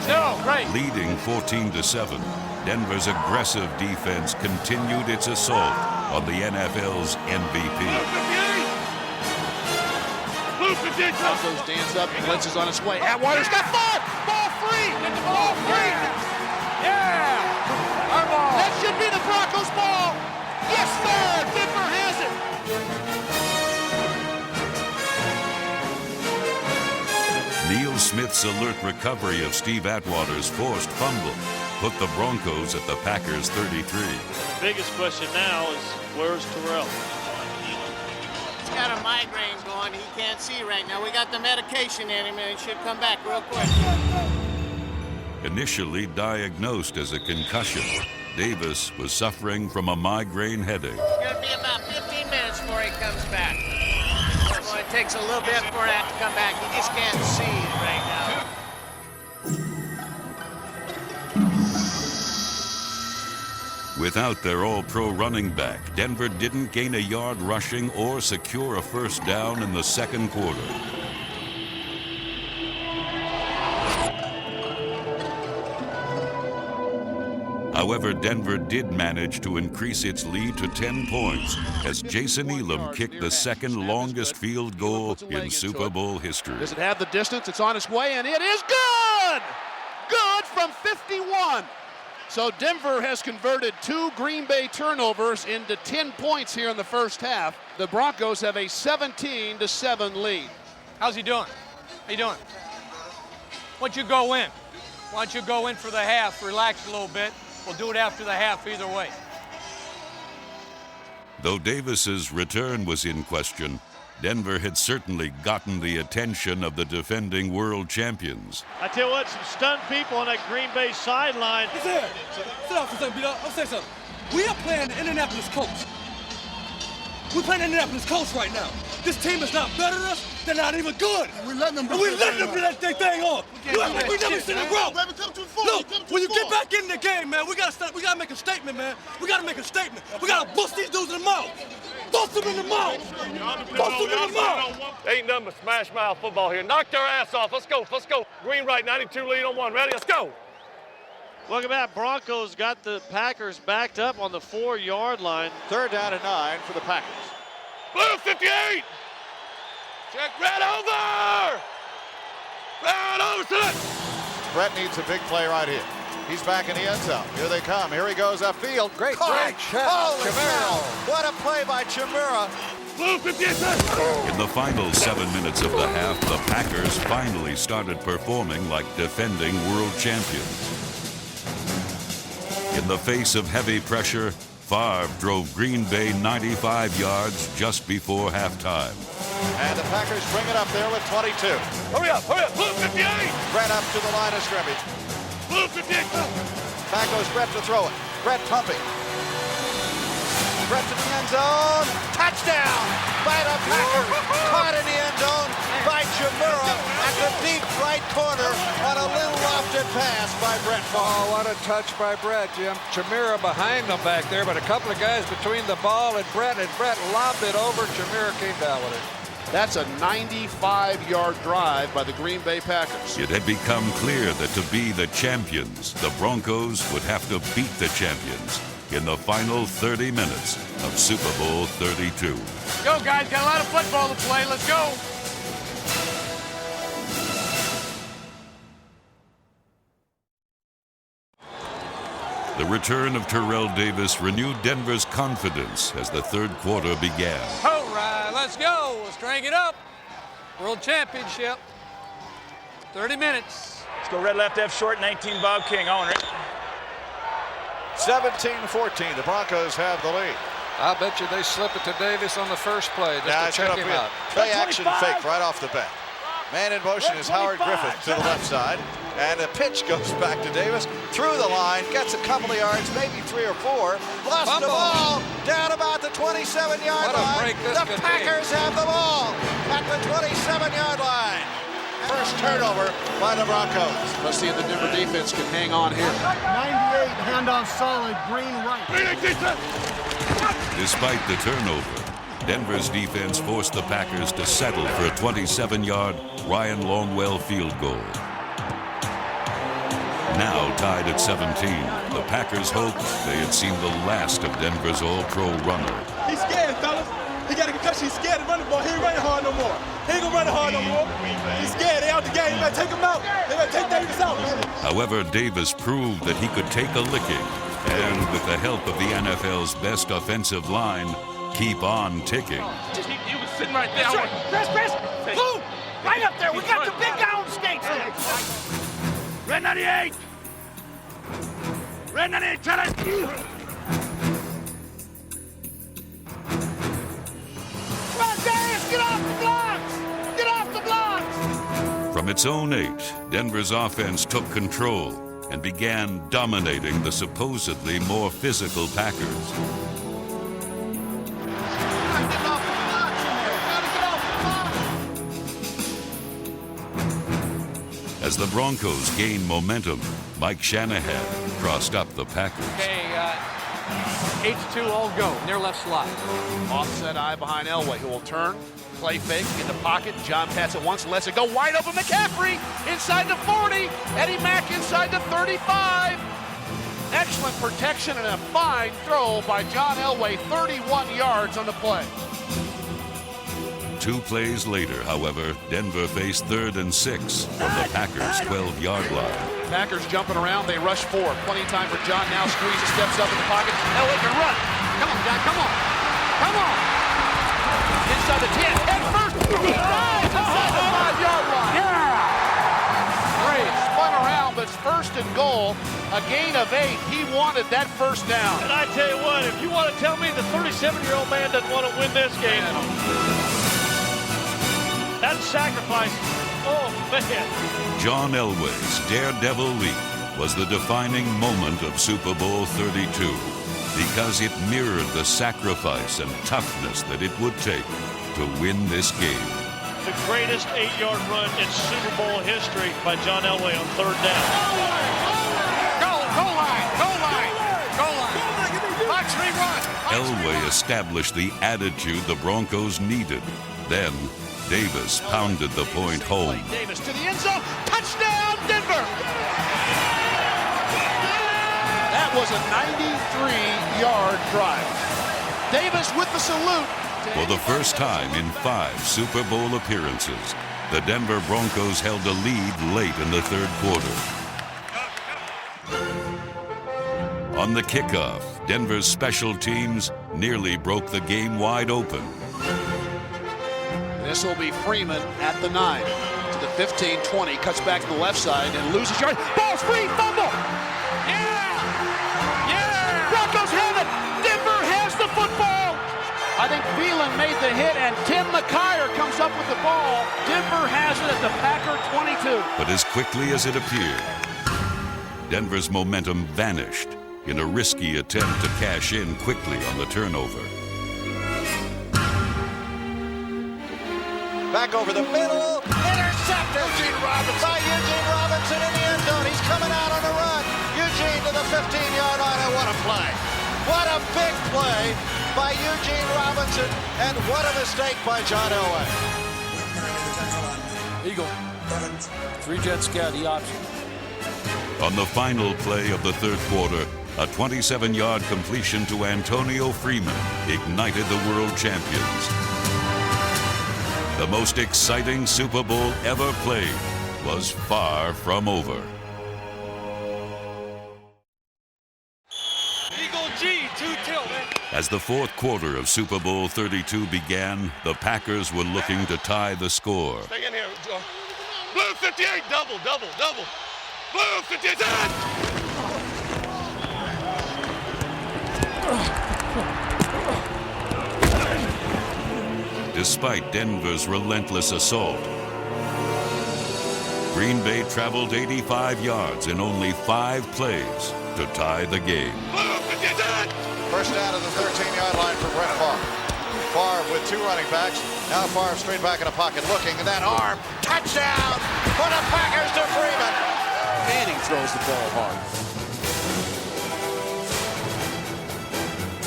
No, great. Leading 14-7, Denver's aggressive defense continued its assault on the NFL's MVP. Broncos dance up, blitz is on its way. Atwater's got fun! Ball free! Get the ball free! Yeah! Our ball. That should be the Broncos' ball! Yes, sir! Denver has it! Neil Smith's alert recovery of Steve Atwater's forced fumble put the Broncos at the Packers' 33. The biggest question now is, where's Terrell? He's got a migraine going. He can't see right now. We got the medication in him, and it should come back real quick. Initially diagnosed as a concussion, Davis was suffering from a migraine headache. It's going to be about 15 minutes before he comes back. Well, it takes a little bit for that to come back. He just can't see right now. Without their all-pro running back, Denver didn't gain a yard rushing or secure a first down in the second quarter. However, Denver did manage to increase its lead to 10 points as Jason Elam kicked the second longest field goal in Super Bowl history. Does it have the distance? It's on its way, and it is good! Good from 51. So Denver has converted 2 Green Bay turnovers into 10 points here in the first half. The Broncos have a 17-7 lead. How's he doing? How you doing? Why don't you go in? Why don't you go in for the half, relax a little bit. We'll do it after the half either way. Though Davis's return was in question, Denver had certainly gotten the attention of the defending world champions. I tell you what, some stunned people on that Green Bay sideline. Sit down for a second, Peter. I'll say something. We are playing the Indianapolis Colts. We're playing the Indianapolis Colts right now. This team is not better than us. They're not even good. We're letting them do that thing on. You act like we never seen them grow. Look, when you get back in the game, man, we gotta make a statement, man. We gotta make a statement. We gotta bust these dudes in the mouth. Bust them in the mouth. Bust them in the mouth. Ain't nothing but smash mouth football here. Knock their ass off. Let's go. Let's go. Green right, 92 lead on 1. Ready? Let's go. Look at that. Broncos got the Packers backed up on the 4-yard line. 3rd down and 9 for the Packers. Blue 58. Check red over. Red over to it. Brett needs a big play right here. He's back in the end zone. Here they come. Here he goes upfield. Great catch. Holy cow. What a play by Chimera. Blue 58. In the final 7 minutes of the half, the Packers finally started performing like defending world champions. In the face of heavy pressure, Favre drove Green Bay 95 yards just before halftime. And the Packers bring it up there with 22. Hurry up, Blue 58! Brett up to the line of scrimmage. Blue 58! Back goes Brett to throw it. Brett pumping. Brett to the end zone. Touchdown by the Packers. Caught in the end zone by Chimera at the deep right corner on a little lofted pass by Brett Favre. Oh, what a touch by Brett, Jim. Chimera behind them back there, but a couple of guys between the ball and Brett lobbed it over. Chimera came down with it. That's a 95-yard drive by the Green Bay Packers. It had become clear that to be the champions, the Broncos would have to beat the champions in the final 30 minutes of Super Bowl 32. Go, guys. Got a lot of football to play. Let's go. The return of Terrell Davis renewed Denver's confidence as the third quarter began. All right, let's go. Let's crank it up. World Championship. 30 minutes. Let's go red left F short, 19 Bob King. On it. 17-14. The Broncos have the lead. I bet you they slip it to Davis on the first play just to check him out. Play action fake right off the bat. Man in motion is Howard Griffith to the left side. And the pitch goes back to Davis. Through the line. Gets a couple of yards, maybe 3 or 4. Lost the ball down about the 27-yard line. The Packers have the ball at the 27-yard line. First turnover by the Broncos. Let's see if the Denver defense can hang on here. 98, hand on solid, green right. Despite the turnover, Denver's defense forced the Packers to settle for a 27-yard Ryan Longwell field goal. Now tied at 17, the Packers hoped they had seen the last of Denver's all-pro runner. He's scared, fellas. He got a concussion. He's scared to run the ball. He ain't running hard no more. He ain't gonna run it hard no more. He's scared. They out the game. They better take him out. They better take Davis out, man. However, Davis proved that he could take a licking and, with the help of the NFL's best offensive line, keep on ticking. He was sitting right there. Press. Boom! Right up there. We got the big down skates there. Red 98. Red 98, tell it. Get off the blocks! Get off the blocks! From its own 8, Denver's offense took control and began dominating the supposedly more physical Packers. As the Broncos gained momentum, Mike Shanahan crossed up the Packers. Okay, H2 all go, near left slot. Offset eye behind Elway, who will turn, play fake in the pocket. John pats it once, lets it go wide open. McCaffrey inside the 40. Eddie Mack inside the 35. Excellent protection and a fine throw by John Elway, 31 yards on the play. 2 plays later, however, Denver faced 3rd and 6 from the Packers' 12-yard line. Packers jumping around. They rush 4. Plenty of time for John. Now squeezes, steps up in the pocket. Elway can run. Come on, John. Come on. Come on. Inside the 10. Head first. He dives inside the 5-yard line. Yeah. Great. Spun around, but it's 1st and goal. A gain of 8. He wanted that first down. And I tell you what, if you want to tell me the 37-year-old man doesn't want to win this game, that's sacrifice. Oh, man. John Elway's daredevil leap was the defining moment of Super Bowl 32 because it mirrored the sacrifice and toughness that it would take to win this game. The greatest 8-yard run in Super Bowl history by John Elway on 3rd down. Goal line. Box rerun. Elway established the attitude the Broncos needed. Then Davis pounded the point home. Davis to the end zone. Touchdown, Denver. That was a 93-yard drive. Davis with the salute. For the first time in 5 Super Bowl appearances, the Denver Broncos held a lead late in the 3rd quarter. On the kickoff, Denver's special teams nearly broke the game wide open. This will be Freeman at the 9 to the 15-20. Cuts back to the left side and loses yard. Ball's free. Fumble. Yeah. Broncos have it. Denver has the football. I think Phelan made the hit, and Tim McKyer comes up with the ball. Denver has it at the Packer 22. But as quickly as it appeared, Denver's momentum vanished in a risky attempt to cash in quickly on the turnover. Back over the middle, intercepted by Eugene Robinson in the end zone. He's coming out on a run. Eugene to the 15-yard line, and what a play. What a big play by Eugene Robinson, and what a mistake by John Elway. Eagle, 3-jet scout, the option. On the final play of the 3rd quarter, a 27-yard completion to Antonio Freeman ignited the world champions. The most exciting Super Bowl ever played was far from over. Eagle G, 2-tilt. As the 4th quarter of Super Bowl 32 began, the Packers were looking to tie the score. Stay in here, Joe. Blue 58, double. Blue 58, Despite Denver's relentless assault, Green Bay traveled 85 yards in only 5 plays to tie the game. First down to the 13-yard line for Brett Favre. Favre with 2 running backs. Now Favre straight back in the pocket looking, and that arm. Touchdown for the Packers to Freeman. Manning throws the ball hard.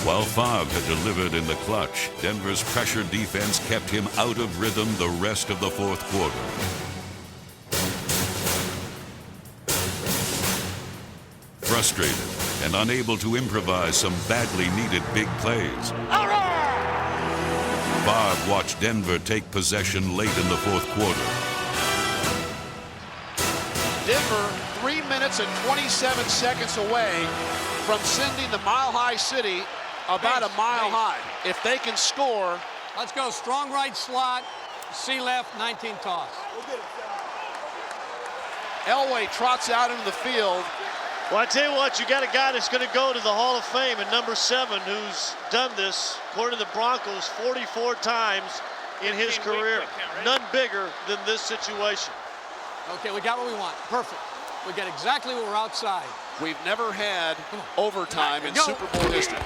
While Favre had delivered in the clutch, Denver's pressure defense kept him out of rhythm the rest of the 4th quarter. Frustrated and unable to improvise some badly needed big plays, Favre watched Denver take possession late in the 4th quarter. Denver 3 minutes and 27 seconds away from sending the Mile High City about a mile high. If they can score. Let's go. Strong right slot. C left, 19 toss. Elway trots out into the field. Well, I tell you what, you got a guy that's going to go to the Hall of Fame at number 7 who's done this, according to the Broncos, 44 times in his career. None bigger than this situation. Okay, we got what we want. Perfect. We got exactly what we're outside. We've never had overtime in Super Bowl history.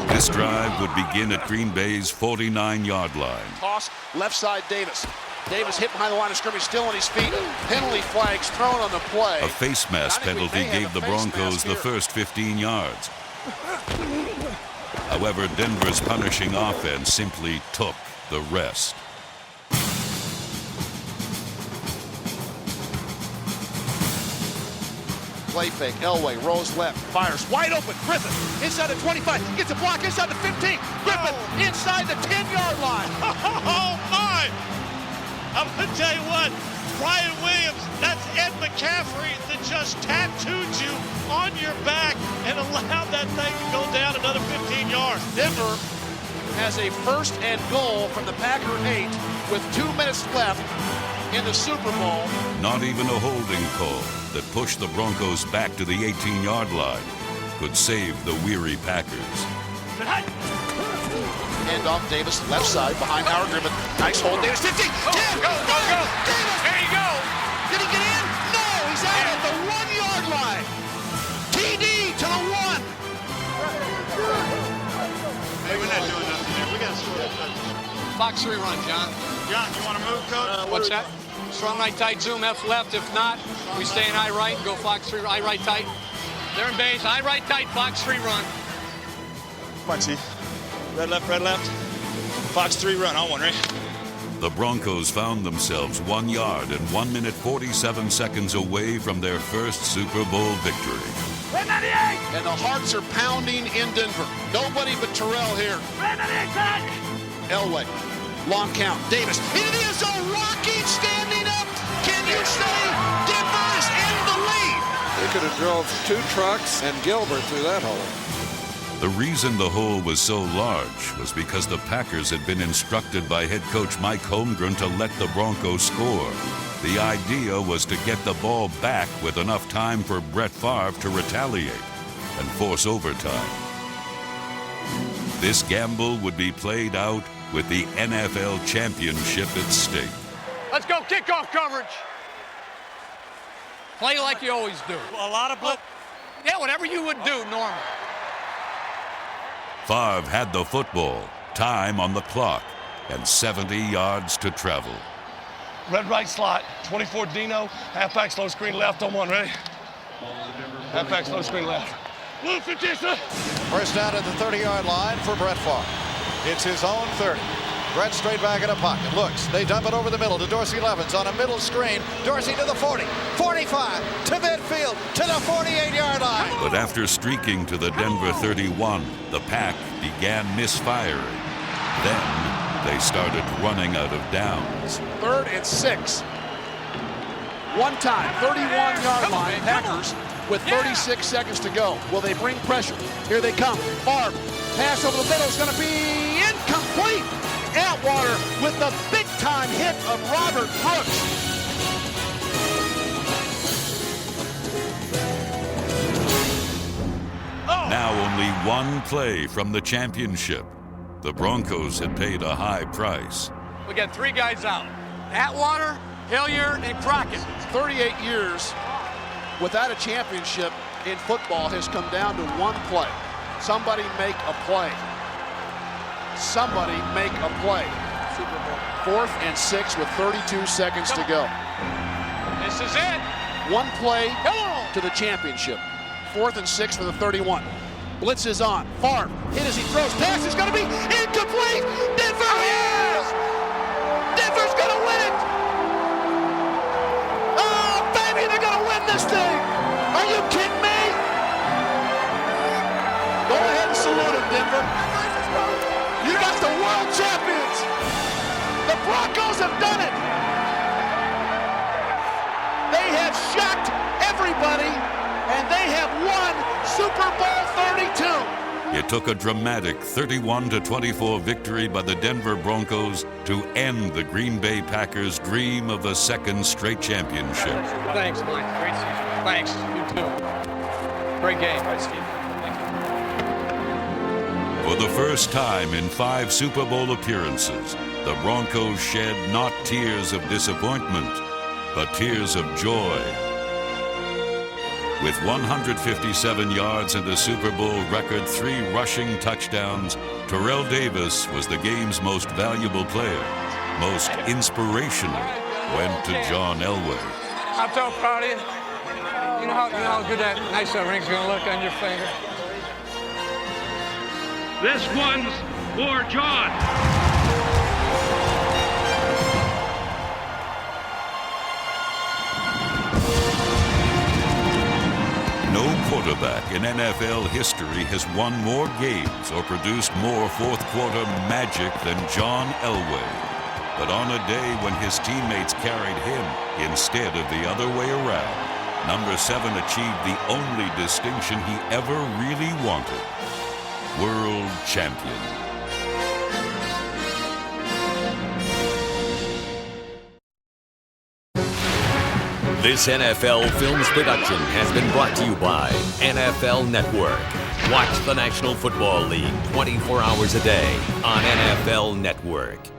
This drive would begin at Green Bay's 49-yard line. Toss, left side Davis. Davis hit behind the line of scrimmage, still on his feet. Penalty flags thrown on the play. A face mask penalty gave the Broncos the first 15 yards. However, Denver's punishing offense simply took the rest. Play fake, Elway rolls left, fires wide open, Griffin inside the 25, gets a block inside the 15, Griffin inside the 10-yard line. Oh my! Hey, I'm going to tell you what, Brian Williams, that's Ed McCaffrey that just tattooed you on your back and allowed that thing to go down another 15 yards. Denver has a 1st and goal from the Packer 8 with 2 minutes left in the Super Bowl. Not even a holding call that pushed the Broncos back to the 18-yard line could save the weary Packers. Hand off Davis, left side, behind Howard Griffin. Nice hold, Davis, 15, 10, Go! Davis! There you go! Did he get in? No, he's out at the 1-yard line. TD to the 1. Hey, we're not doing nothing there. We got to score that touchdown. Fox 3 run, John. John, you want to move, Coach? What's that? Strong right tight, zoom, F left. If not, we stay in I right and go Fox 3, I right tight. They're in base, I right tight, Fox 3 run. Come on, Chief. Red left, red left. Fox 3 run on one, right? The Broncos found themselves 1 yard and 1 minute 47 seconds away from their first Super Bowl victory. And the hearts are pounding in Denver. Nobody but Terrell here. Elway, long count. Davis, into the end zone, rocking, standing up. Can you say Denver is in the lead? They could have drove 2 trucks and Gilbert through that hole. The reason the hole was so large was because the Packers had been instructed by head coach Mike Holmgren to let the Broncos score. The idea was to get the ball back with enough time for Brett Favre to retaliate and force overtime. This gamble would be played out with the NFL championship at stake. Let's go kickoff coverage. Play like you always do. A lot of blitz. Yeah, whatever you would do normal. Favre had the football, time on the clock, and 70 yards to travel. Red right slot, 24 Dino, halfback slow screen left on one, ready? Halfback slow screen left. Blue 50, sir. First down at the 30-yard line for Brett Favre. It's his own 30. Brett straight back in a pocket. Looks. They dump it over the middle to Dorsey Levens on a middle screen. Dorsey to the 40, 45, to midfield, to the 48-yard line. But after streaking to the Denver 31, the Pack began misfiring. Then they started running out of downs. 3rd and 6. One time, 31-yard line, Packers with 36 seconds to go. Will they bring pressure? Here they come. Favre, pass over the middle is going to be incomplete. Atwater with the big-time hit of Robert Brooks. Now only one play from the championship. The Broncos had paid a high price. We got 3 guys out. Atwater, Hilliard, and Crockett. 38 years without a championship in football has come down to one play. Somebody make a play. Somebody make a play. Super Bowl. 4th and 6 with 32 seconds to go. This is it. One play to the championship. 4th and 6 for the 31. Blitz is on. Favre hit as he throws. Pass is going to be incomplete. Denver is. Denver's going to win it. Oh, baby, they're going to win this thing. Are you kidding me? Go ahead and salute him, Denver. You got the world champions. The Broncos have done it. They have shocked everybody, and they have won Super Bowl 32. It took a dramatic 31-24 victory by the Denver Broncos to end the Green Bay Packers' dream of a second straight championship. Thanks, Mike. Great season. Thanks. You too. Great game. Right, Steve. For the first time in 5 Super Bowl appearances, the Broncos shed not tears of disappointment, but tears of joy. With 157 yards and a Super Bowl record 3 rushing touchdowns, Terrell Davis was the game's most valuable player. Most inspirational went to John Elway. I'm so proud of you. You know how good that nice ring's going to look on your finger. This one's for John. No quarterback in NFL history has won more games or produced more fourth-quarter magic than John Elway. but on a day when his teammates carried him instead of the other way around, number 7 achieved the only distinction he ever really wanted: World Champion. This NFL Films production has been brought to you by NFL Network. Watch the National Football League 24 hours a day on NFL Network.